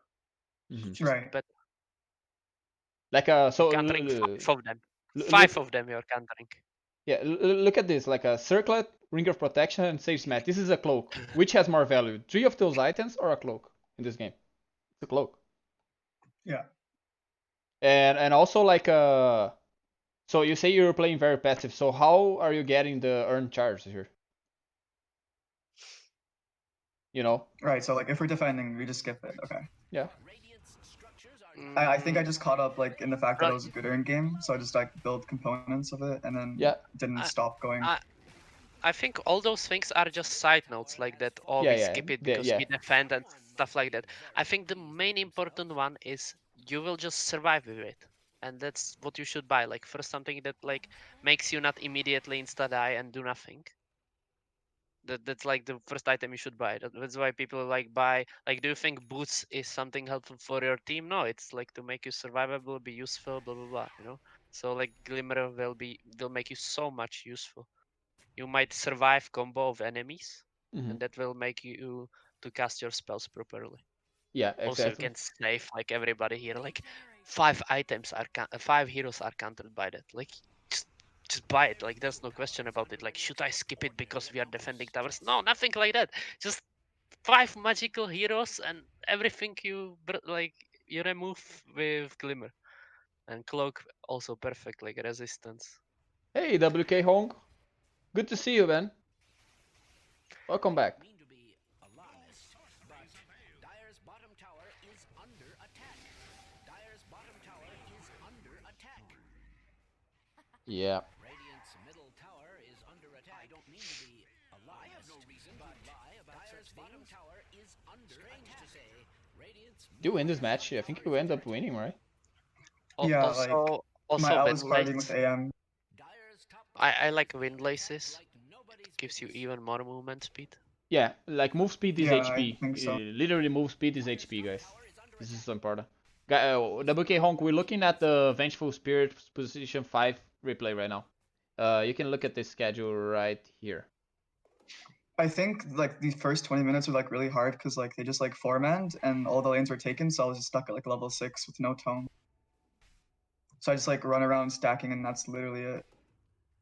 Hmm. Just Right. bet Like you're so countering five of them. look Five of them you're countering. yeah look at this like a circlet, ring of protection, and save smash. This is a cloak. Which has more value? 3 of those items or a cloak in this game? It's a cloak. Yeah. And also like so you say you're playing very passive. So how are you getting the earn charge here? You know? Right. So like if we're defending, we just skip it. Okay. Yeah. Radiant's structures are I think I just caught up like in the fact that it Right. was a good earned game, so I just like built components of it and then Yeah. didn't I, stop going. I think all those things are just side notes like that. Oh, Yeah, we yeah. skip it Yeah, because yeah. we defend and stuff like that. I think the main important one is you will just survive with it, and that's what you should buy. Like first something that like makes you not immediately insta die and do nothing. That's like the first item you should buy. That's why people like buy. Like, do you think boots is something helpful for your team? No, it's like to make you survivable, be useful, blah blah blah. You know. So like glimmer will make you so much useful. You might survive combo of enemies, Mm-hmm. and that will make you to cast your spells properly. Yeah, Also, you exactly. can save like everybody here. Like 5 heroes are countered by that. Like just just buy it. Like there's no question about it. Like should I skip it because we are defending towers? No, nothing like that. Just 5 magical heroes and everything like you remove with glimmer and cloak also perfect like resistance. Hey, WK Hong. Good to see you, man. Welcome back. mean to be alarmist, but Dire's bottom tower is under attack. Dire's bottom tower is under attack. Yeah. Radiant's middle tower is under attack. I don't mean to be alarmist. I have no reason to lie about Dire's bottom tower is under attack. To say, Radiant's Do you win this match? I think you end up winning, right? Yeah, like Also I was carding with windlace. AM. Dire's top I tower like is under windlaces. attack like nobody's Gives you business. even more movement speed. Yeah, like move speed is Yeah, I HP. think so. Literally move speed is HP, guys. This is so important. WK Honk, we're looking at the Vengeful Spirit position 5 replay right now. You can look at this schedule right here. I think like these first 20 minutes are like really hard because like they just like four-manned and all the lanes were taken, so I was just stuck at like level 6 with no tome. So I just like run around stacking and that's literally it.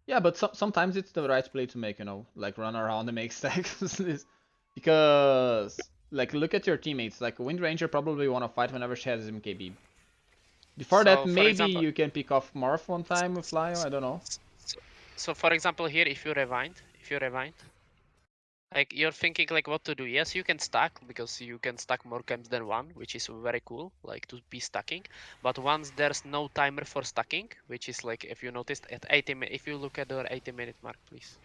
Yeah, but sometimes it's the right play to make, you know, like run around and make stacks. Because, like, look at your teammates. Like, Wind Ranger probably want to fight whenever she has MKB. Before that, So for maybe example, you can pick off Marth one time with Lion, I don't know. so, so for example here, if you rewind, like you're thinking like what to do. Yes, you can stack because you can stack more camps than one, which is very cool, like to be stacking. But once there's no timer for stacking, which is like if you noticed at 80 minutes, if you look at the 80-minute mark, please.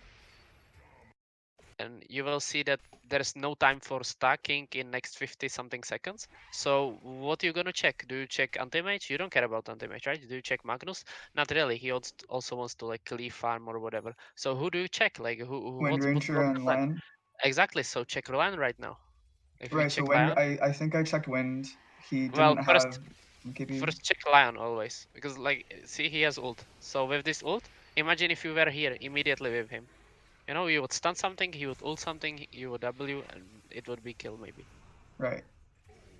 And you will see that there's no time for stacking in next 50 something seconds. So what you gonna check? Do you check anti-mage? You don't care about anti-mage, right? Do you check Magnus? Not really. He also wants to like cleave farm or whatever. So who do you check? Like Wind what's Ranger the and plan? Lion. Exactly. So check Lion right now. If we Right, so check Wind, Lion, I think I checked Wind. He well didn't first have MKB. first check Lion always because like see he has ult. So with this ult, imagine if you were here immediately with him. You know, you would stun something, he would ult something, you would W, and it would be kill maybe. Right.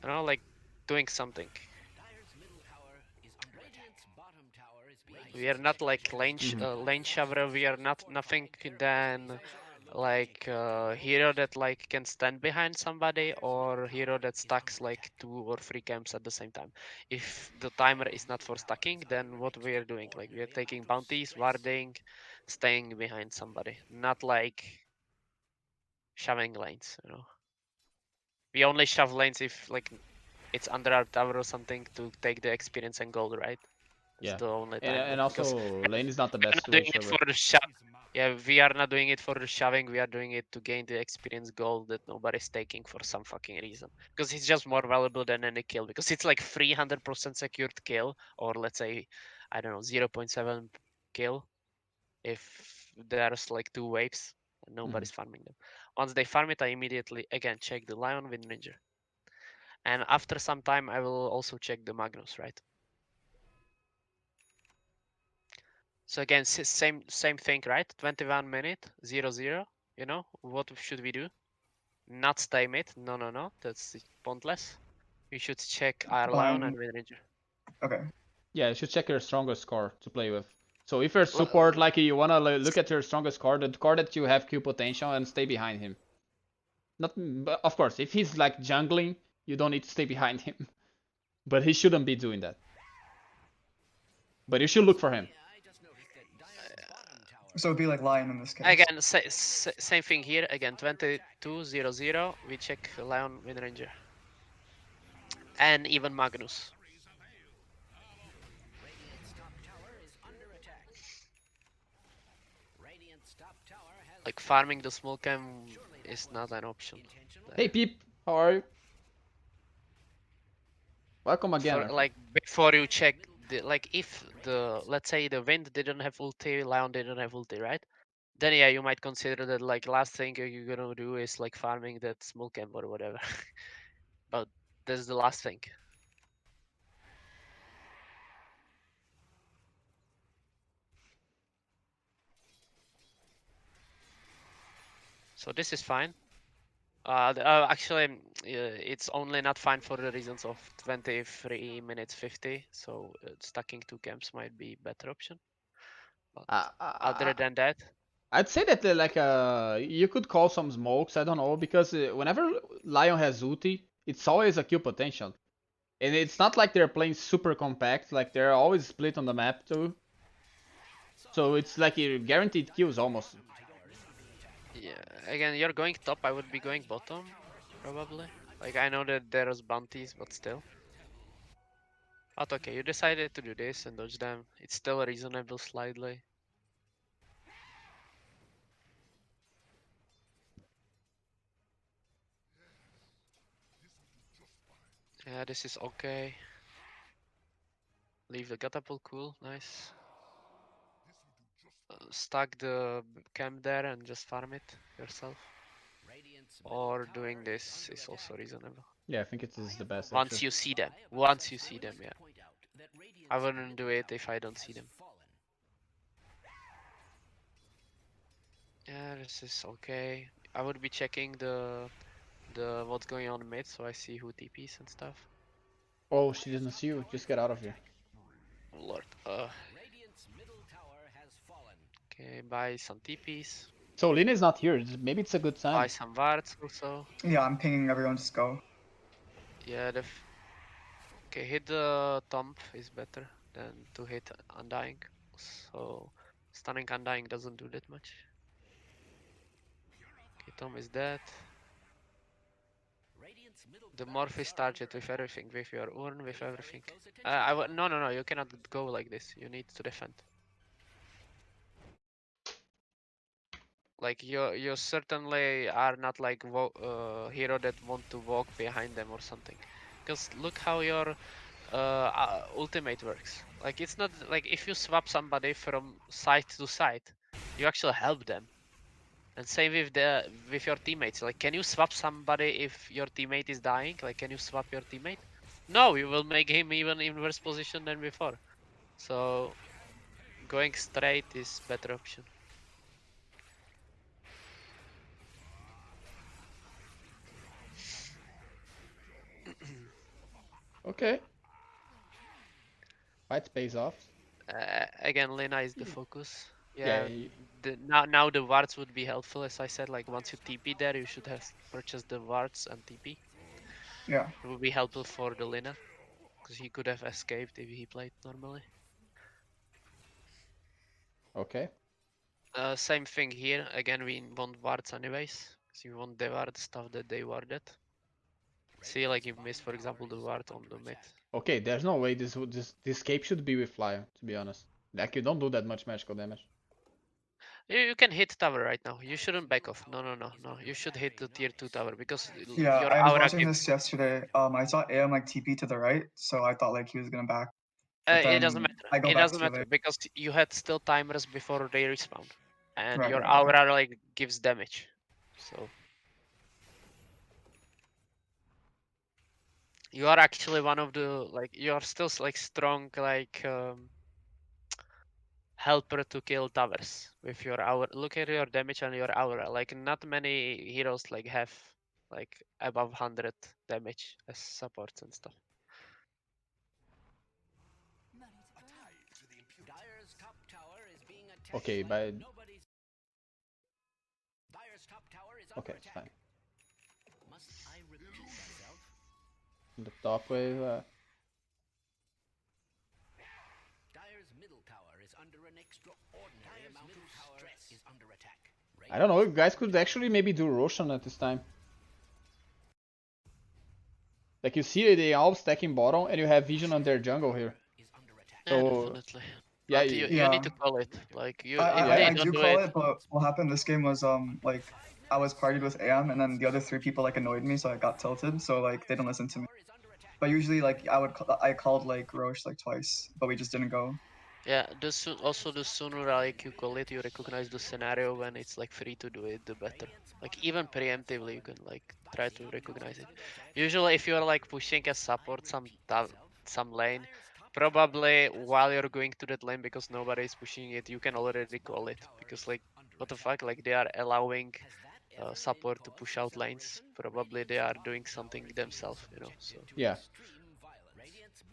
You know, like doing something. Dire's middle tower is under Radiant's bottom tower is being We are not like lane shover. We are not nothing than like hero that like can stand behind somebody or hero that stacks like 2 or 3 camps at the same time. If the timer is not for stacking, then what we are doing? Like we are taking bounties, warding, staying behind somebody, not like shoving lanes. You know, we only shove lanes if like it's under our tower or something to take the experience and gold, right? It's Yeah. the only time. And Because also, lane is not the we're best not tool doing it server. for the shove. Yeah, we are not doing it for the shoving. We are doing it to gain the experience gold that nobody's taking for some fucking reason. Because it's just more valuable than any kill. Because it's like 300% secured kill, or let's say, I don't know, 0.7 kill. If there's like 2 waves and nobody's farming them. Once they farm it, I immediately again check the Lion with Ninja. And after some time, I will also check the Magnus, right? So again, same thing, right? 21 minute, 0-0. You know, what should we do? Not stay mid. No, no, no. That's pointless. We should check our Lion and Wind Ranger. Okay. Yeah, you should check your strongest car to play with. So if you're Well, support, like you wanna look at your strongest card, the card that you have Q potential, and stay behind him. Not, but of course, if he's like jungling, you don't need to stay behind him. But he shouldn't be doing that. But you should look for him. I just noticed that Dire's bottom tower So it'd be like Lion in this case. Again, same thing here. Again, 22-0-0. We check Lion with Ranger. And even Magnus. Radiant's top tower is under attack. Radiant's top tower has Like farming the small cam is not an option. intentional. Hey Peep, how are you? Welcome again. For, like before you check the, like if the, let's say the Wind didn't have ulti, Lion didn't have ulti, right? Then yeah, you might consider that like last thing you're gonna do is like farming that small camp or whatever. But that's the last thing. So this is fine. Actually, it's only not fine for the reasons of 23 minutes 50. So stacking two camps might be better option. But other than that, I'd say that like you could call some smokes. I don't know because whenever Lion has ulti, it's always a kill potential, and it's not like they're playing super compact. Like they're always split on the map too. So it's like guaranteed kills almost. yeah, again, you're going top. I would be going bottom, probably. Like I know that there's bounties, but still. But okay, you decided to do this and dodge them. It's still reasonable slightly. Yeah, this is okay. Leave the catapult, cool, nice. Stack the camp there and just farm it yourself. Radiant's Or doing this is also reasonable. Yeah, I think it is the best Once actually. you see them. Once you see them, yeah. I wouldn't do it if I don't see them. Yeah, this is okay. I would be checking the what's going on mid, so I see who TPs and stuff. Oh, she didn't see you. Just get out of here. Lord, Radiant's middle tower has fallen. okay, buy some TPs. So Lina is not here. Maybe it's a good Buy sign. some wards also. Yeah, I'm pinging everyone. Just go. Yeah, okay, hit the Tomb is better than to hit Undying. So stunning Undying doesn't do that much. Okay, Tomb is dead. Radiant's middle The barracks Morph is are target under with attack. everything, with your urn, with Pay very everything. close attention. No, you cannot go like this. You need to defend. Like you certainly are not like hero that want to walk behind them or something. Because look how your ultimate works. Like it's not like if you swap somebody from side to side, you actually help them. And same with your teammates. Like, can you swap somebody if your teammate is dying? Like, can you swap your teammate? No, you will make him even in worse position than before. So going straight is better option. Okay. Fight pays off. Again, Lena is the focus. Yeah. Yeah, now the wards would be helpful. As I said, like once you TP there, you should have purchased the wards and TP. Yeah. It would be helpful for the Lena, because he could have escaped if he played normally. Okay. Same thing here. Again, we want wards anyways, because you want the ward stuff that they warded. See, like you missed, for example, the ward on the mid. Okay. There's no way this cape should be with Lion. To be honest, like you don't do that much magical damage. You can hit tower right now. You shouldn't back off. No. You should hit the tier 2 tower because Yeah, your I was aura watching gives. this yesterday. I saw AM like TP to the right, so I thought like he was gonna back. But It doesn't then matter. I go It back doesn't too matter late. because you had still timers before they respawn, and Right, your right, okay. aura like gives damage. So you are actually one of the like you are still like strong like helper to kill towers with your aura. Look at your damage and your aura. Like not many heroes like have like above 100 damage as supports and stuff. Dyer's top tower is being attacked. Okay, like but nobody's. Dyer's top tower is okay, under it's attack. fine. Must I repeat myself? The top wave. Dyer's middle tower is under an extraordinary amount of stress. Is under attack. I don't know, you guys could actually maybe do Roshan at this time. Like you see they all stacking bottom and you have vision on their jungle here. Yeah, So definitely. yeah, But you need to call it. Like I, if I, they I don't do do call it, it, but what happened this game was like I was partied with AM and then the other three people like annoyed me, so I got tilted. So like they didn't listen to me. But usually like I called like Roche like twice, but we just didn't go. yeah. Also the sooner like you call it, you recognize the scenario when it's like free to do it, the better. Like even preemptively, you can like try to recognize it. Usually, if you're like pushing a support some lane, probably while you're going to that lane because nobody is pushing it, you can already call it because like what the fuck, like they are allowing support to push out lanes. Probably they are doing something themselves, you know. So yeah.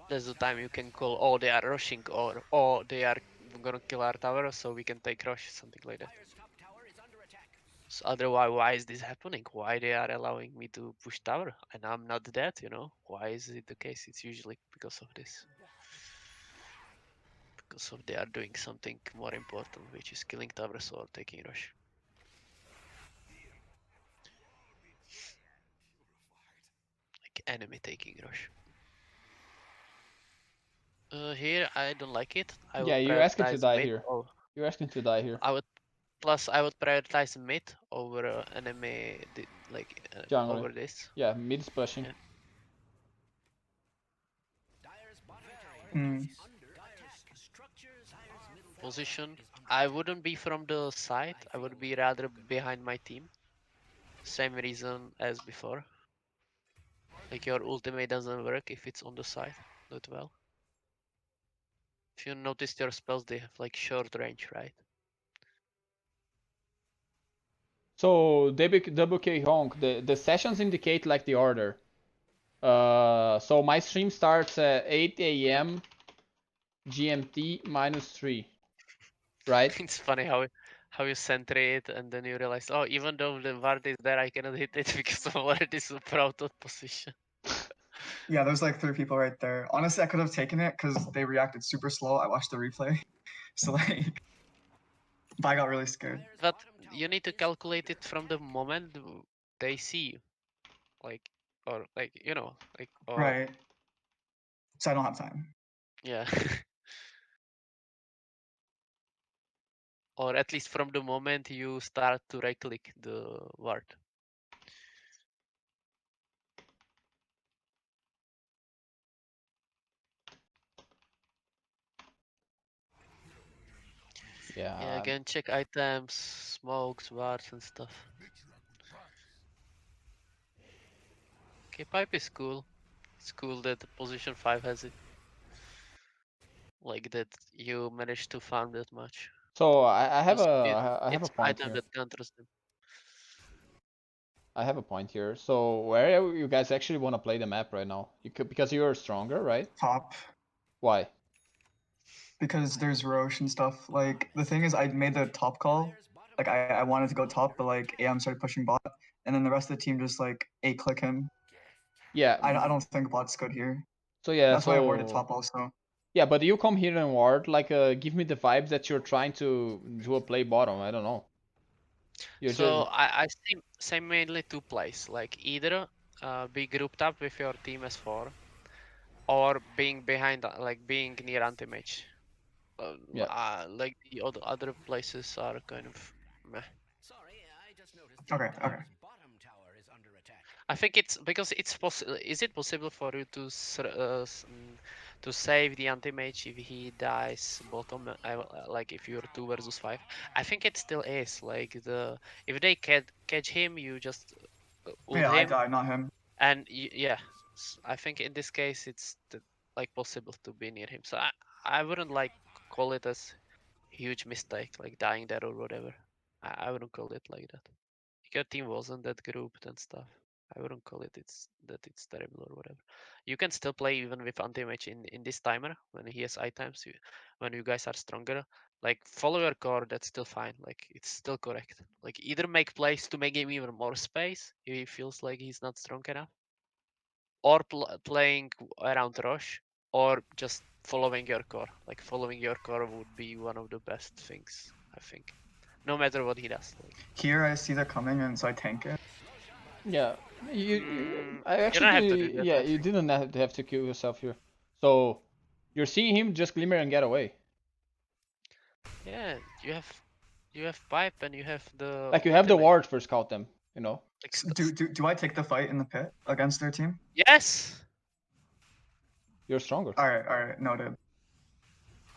there's the time you can call, oh, they are rushing, or oh, they are gonna kill our tower, so we can take rush, something like that. So otherwise, why is this happening? Why they are allowing me to push tower and I'm not dead? You know, why is it the case? It's usually because of this, because of they are doing something more important, which is killing towers or taking rush. Like enemy taking rush. Here I don't like it. I Yeah, would you're asking to prioritize die mid. here. Oh, You're asking to die here. I would plus I would prioritize mid over enemy Jungle. over this. Yeah, mid is pushing. Yeah. Hmm. Position. I wouldn't be from the side. I would be rather behind my team. Same reason as before. Like your ultimate doesn't work if it's on the side. Not well. If you noticed your spells, they have like short range, right? So WK Honk, the sessions indicate like the order. So my stream starts at 8 a.m. GMT -3, right? It's funny how you center it and then you realize, oh, even though the ward is there, I cannot hit it because I'm already super out of position. Yeah, there's like three people right there. Honestly, I could have taken it because they reacted super slow. I watched the replay, so like, but I got really scared. But you need to calculate it from the moment they see you, like, or like like, or Right. So I don't have time. yeah, or at least from the moment you start to right click the word. Yeah, Yeah. again, check items, smokes, wards, and stuff. Okay, pipe is cool. It's cool that the position 5 has it. Like that you managed to farm that much. So I have Because I have a it's point item here. that counters them. I have a point here. So where you guys actually want to play the map right now? You could, because you're stronger, right? Top. Why? Because there's Roche and stuff. Like the thing is, I made the top call. Like I wanted to go top, but like AM started pushing bot, and then the rest of the team just like a click him. Yeah. I don't think bot's good here. So yeah. That's why I warded So top also. yeah, but you come here and ward like give me the vibes that you're trying to do a play bottom. I don't know. You're So just I see mainly two plays. Like either be grouped up with your team as 4, or being behind, like being near anti-mage. yeah. Like the other places are kind of meh. Sorry, I just noticed Okay, okay. bottom tower is under attack. I think it's because it's possible. Is it possible for you to to save the anti-mage if he dies bottom? Like if you're 2 versus 5. I think it still is. Like if they catch him, you just ult Yeah, I him, died, not him. and yeah. I think in this case it's like possible to be near him. So I wouldn't like call it as huge mistake, like dying there or whatever. I wouldn't call it like that. Your team wasn't that grouped and stuff. I wouldn't call it it's terrible or whatever. You can still play even with anti-mage in this timer when he has items. When you guys are stronger, like follow your core. That's still fine. Like it's still correct. Like either make plays to make him even more space if he feels like he's not strong enough, or playing around rush, or just following your core. Like following your core would be one of the best things, I think. No matter what he does. Like. Here I see they're coming and so I tank it. Yeah, I You don't have to do actually, that, yeah, I you think. didn't have to kill yourself here. So you're seeing him just glimmer and get away. Yeah, you have pipe and you have the Like you have the ultimate. ward for scout them, you know. Like Do I take the fight in the pit against their team? yes. You're stronger. Alright, noted.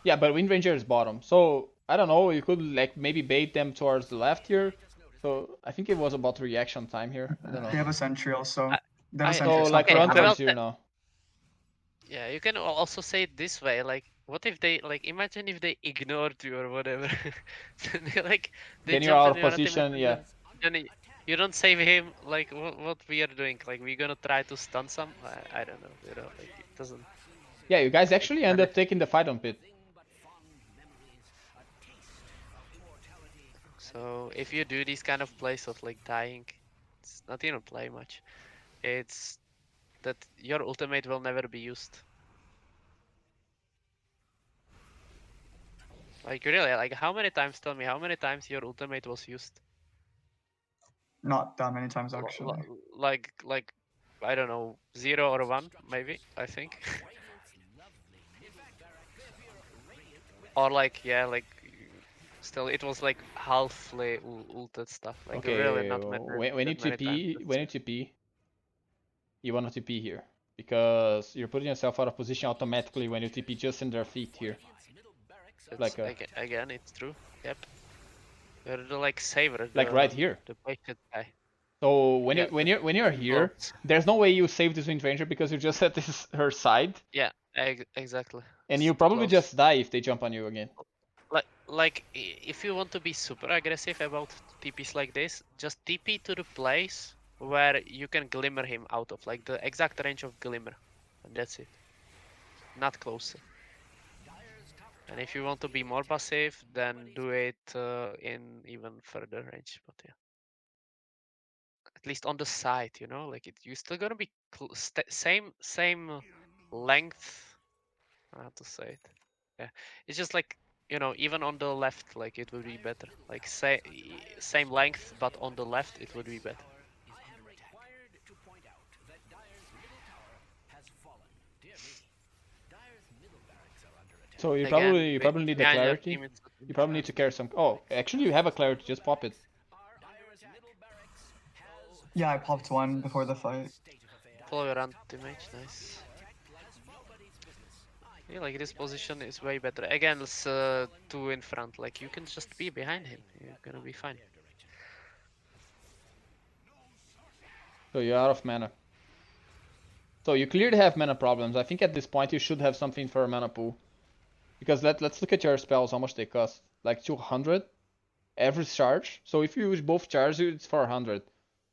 Yeah, but Wind Ranger is bottom. So I don't know, you could like maybe bait them towards the left here. So I think it was about reaction time here. I don't know. They have a sentry also. I- They have a I- sentry. So It's not like okay, run I perfect. will. towards you now. Yeah, you can also say it this way. Like, what if they like? Imagine if they ignored you or whatever. They Then you're jump out in of your team position, and yeah. then you don't save him. Like, what we are doing? Like, we're gonna try to stun some. I don't know. You know, like it doesn't. Yeah, you guys actually end When up taking the fight on pit. So if you do these kind of plays of like dying, it's not even play much. It's that your ultimate will never be used. Like really, like how many times? Tell me how many times your ultimate was used? Not that many times actually. Like I don't know, 0 or 1 maybe. I think. Or like yeah, like still it was like halfly ulted stuff. Like really Okay, not many, when you that many times. TP, you want to TP here. Because you're putting yourself out of position automatically when you TP just in their feet here. It's, Like again, it's true. Yep. You're the like saver, like right here. the patient guy. So Yeah, when you're here, close. there's no way you save this Wind Ranger because you just at this her side, Yeah, exactly. and It's you too probably close. just die if they jump on you again. If you want to be super aggressive about TPs like this, just TP to the place where you can glimmer him out of, like the exact range of glimmer, and that's it. Not closer. And if you want to be more passive, then do it in even further range. But yeah, at least on the side, you know, like you're still gonna be same length. How to say it? Yeah, it's just like even on the left, like it would be better. Like same length, but on the left it would be better. So Again, you probably need the behind your clarity. team, it's You probably need to carry some. Oh, actually you have a clarity. Just pop it. Yeah, I popped one before the fight. follow your anti-mage, nice. Yeah, like this position is way better. Again, it's 2 in front. Like you can just be behind him. You're gonna be fine. So you're out of mana. So you clearly have mana problems. I think at this point you should have something for a mana pool. Because let's look at your spells, how much they cost. Like 200 every charge. So if you use both charges, it's 400.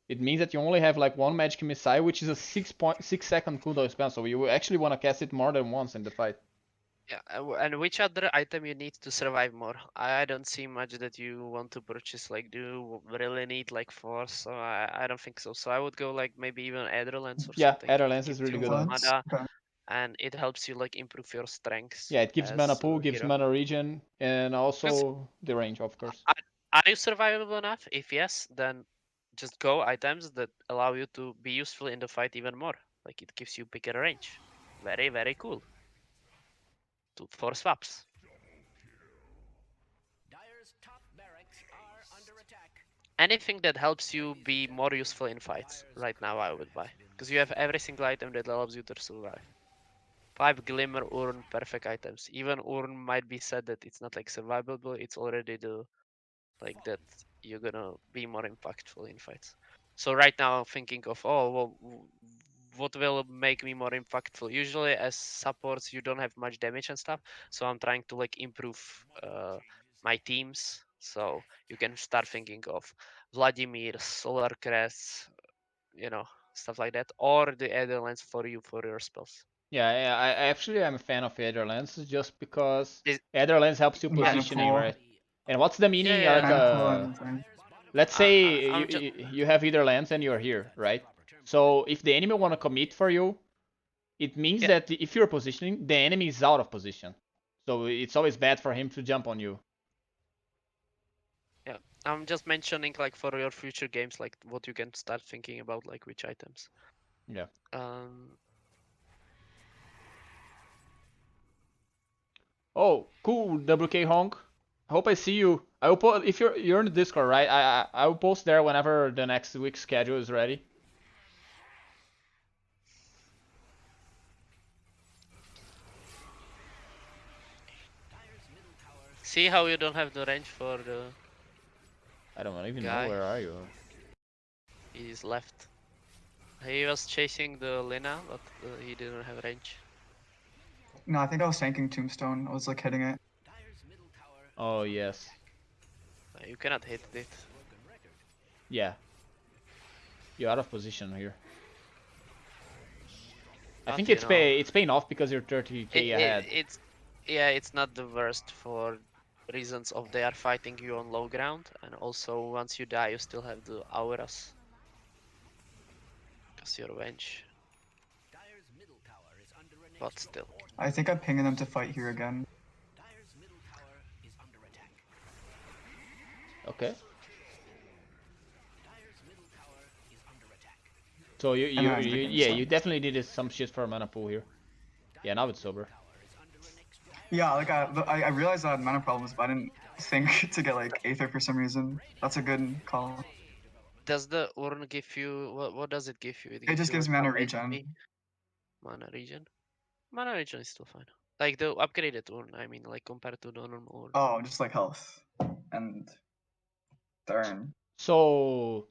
It means that you only have like one magic missile, which is a 6.6 second cooldown spell. So you actually want to cast it more than once in the fight. Yeah, and which other item you need to survive more? I don't see much that you want to purchase. Like, do you really need like force? So I don't think so. So I would go like maybe even Adderlance or Yeah, something. It Adderlance is gives really you good more on. Floods. mana, Okay. and it helps you like improve your strengths Yeah, it gives mana as pool, a gives hero. mana regen, and Because also the range, of course. are you survivable enough? If yes, then just go items that allow you to be useful in the fight even more. Like it gives you bigger range. Very, very cool. For swaps. Anything that helps you be more useful in fights right now I would buy. Because you have every single item that allows you to survive. 5 Glimmer, Urn, perfect items. Even Urn might be said that it's not like survivable, it's already the like that you're gonna be more impactful in fights. So right now I'm thinking of well, what will make me more impactful. Usually as supports you don't have much damage and stuff, so I'm trying to like improve my teams. So you can start thinking of Vladimir, Solar Crest, stuff like that, or the Aether Lens for you for your spells. Yeah, I actually am a fan of Adderlance just because This, Adderlance helps you yeah, Mana positioning, pool. right? And what's the meaning? yeah, Like, yeah. Mana pool and thing. let's say I'm just you have either lands and you're here, right? So if the enemy want to commit for you, it means Yeah, that if you're positioning, the enemy is out of position. So it's always bad for him to jump on you. yeah. I'm just mentioning like for your future games, like what you can start thinking about, like which items. Yeah. Um, Oh, cool, WK Honk. I hope I see you. I will post if you're in the Discord, right? I will post there whenever the next week's schedule is ready. see how you don't have the range for the I don't even know guy. where are you. He's left. He was chasing the Lina, but he didn't have range. No, I think I was tanking Tombstone. I was like hitting it. Oh yes, You cannot hit it. yeah. You're out of position here. I think But you know, it's paying off because you're it, 30k it ahead. it's yeah, it's not the worst for reasons of they are fighting you on low ground, and also once you die, you still have the auras, cause you're Venge. But still, I think I'm pinging them to fight here again. Okay. So And then I think yeah, so. you definitely needed some shit for a mana pool here. Yeah, now it's sober. Yeah, like I realized I had mana problems, but I didn't think to get like Aether for some reason. That's a good call. does the urn give you what does it give you? It It gives just you gives like mana some regen. HP. Mana regen. Mana regen is still fine. Like the upgraded urn, I mean, like compared to the normal urn. Oh, just like health and turn. So,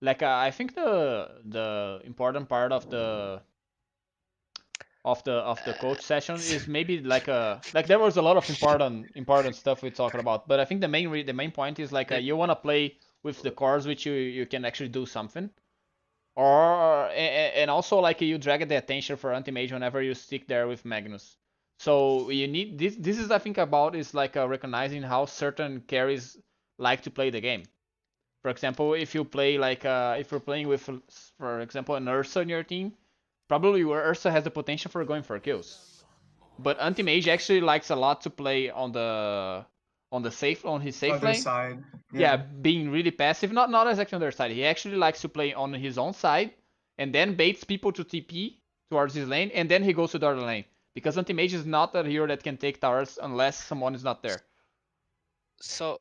like, I think the important part of the coach session is maybe like there was a lot of important stuff we talking about, but I think the main point is like The you want to play with the cores which you can actually do something, or and also like you drag the attention for anti-mage whenever you stick there with Magnus. So you need this is I think about is like recognizing how certain carries like to play the game. For example, if you play like if you're playing with, for example, an Ursa in your team, probably where Ursa has the potential for going for kills. But Anti-Mage actually likes a lot to play on the safe on his safe Other lane. side. Yeah, Yeah. being really passive. Not exactly on their side. He actually likes to play on his own side and then baits people to TP towards his lane and then he goes to the other lane. Because Anti-Mage is not a hero that can take towers unless someone is not there. so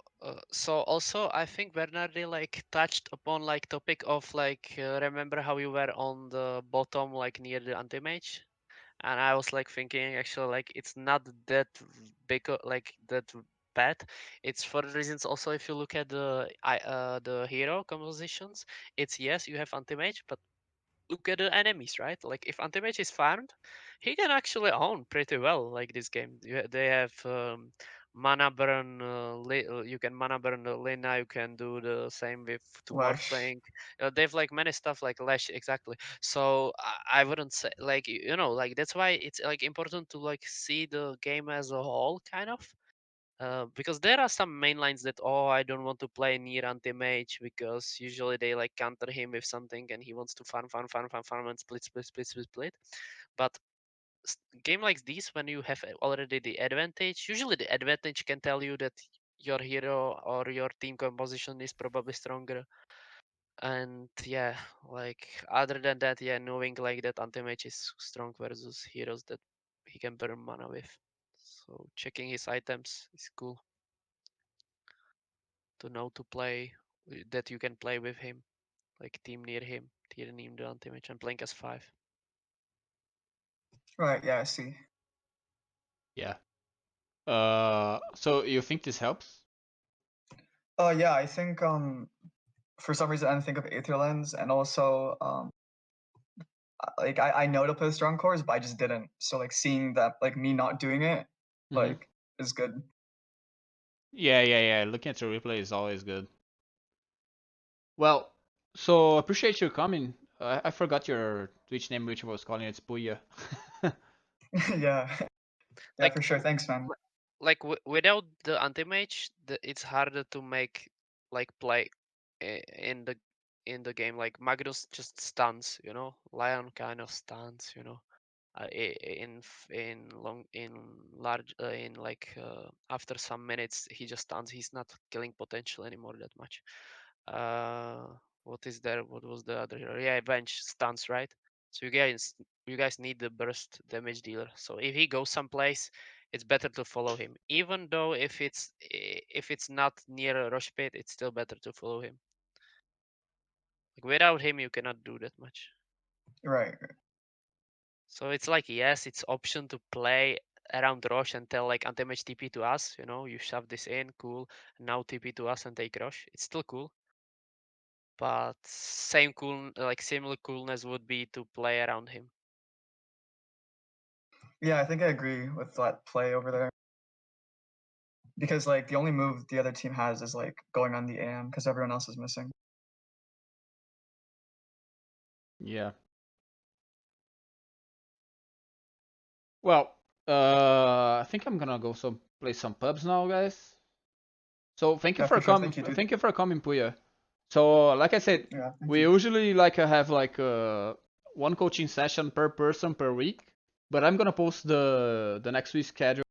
also I think Bernardi like touched upon like topic of like remember how you were on the bottom like near the anti-mage, and I was like thinking actually like it's not that big like that bad. It's for reasons also if you look at the hero compositions, it's yes you have anti-mage, but look at the enemies, right? Like if anti-mage is farmed, he can actually own pretty well like this game. They have mana burn. You can mana burn the Lina. You can do the same with two Lash. Morphling. They have like many stuff like Lash exactly. So I wouldn't say like you know like that's why it's like important to like see the game as a whole kind of. Because there are some main lines that I don't want to play near anti-mage because usually they like counter him with something and he wants to farm and split. But game like this when you have already the advantage, usually the advantage can tell you that your hero or your team composition is probably stronger. And yeah, like other than that, yeah, knowing like that anti-mage is strong versus heroes that he can burn mana with. So checking his items is cool to know to play that you can play with him, like team near him, team near the anti-mage, and playing as 5. Right, yeah, I see. Yeah. So you think this helps? Yeah, I think for some reason I didn't think of Aether Lens, and also like I know to play strong cores, but I just didn't. So like seeing that like me not doing it Mm-hmm. like is good. Yeah. Looking at your replay is always good. Well, so appreciate you coming. I forgot your Twitch name, which I was calling it's Puya. Yeah. Yeah, Like for sure. Thanks, man. without the anti-mage, it's harder to make like play in the game. Like Magnus just stuns, Lion kind of stuns. in large in like after some minutes he just stuns. He's not killing potential anymore that much. What is there? What was the other hero? Yeah, Venge stuns, right? So you guys need the burst damage dealer. So if he goes someplace, it's better to follow him. Even though if it's not near a rush pit, it's still better to follow him. Like without him, you cannot do that much. Right. So it's like yes, it's option to play around Rosh and tell like anti-match TP to us. You know, you shove this in, cool. Now TP to us and take Rosh. It's still cool. But same cool, like similar coolness would be to play around him. Yeah, I think I agree with that play over there. Because like the only move the other team has is like going on the AM because everyone else is missing. Yeah. Well, I think I'm gonna go play some pubs now, guys. So thank you Yeah, for for sure. coming. Thank you, dude. Thank you for coming, Puya. So like I said, Yeah, thank we you. usually like have like one coaching session per person per week. But I'm gonna post the next week's schedule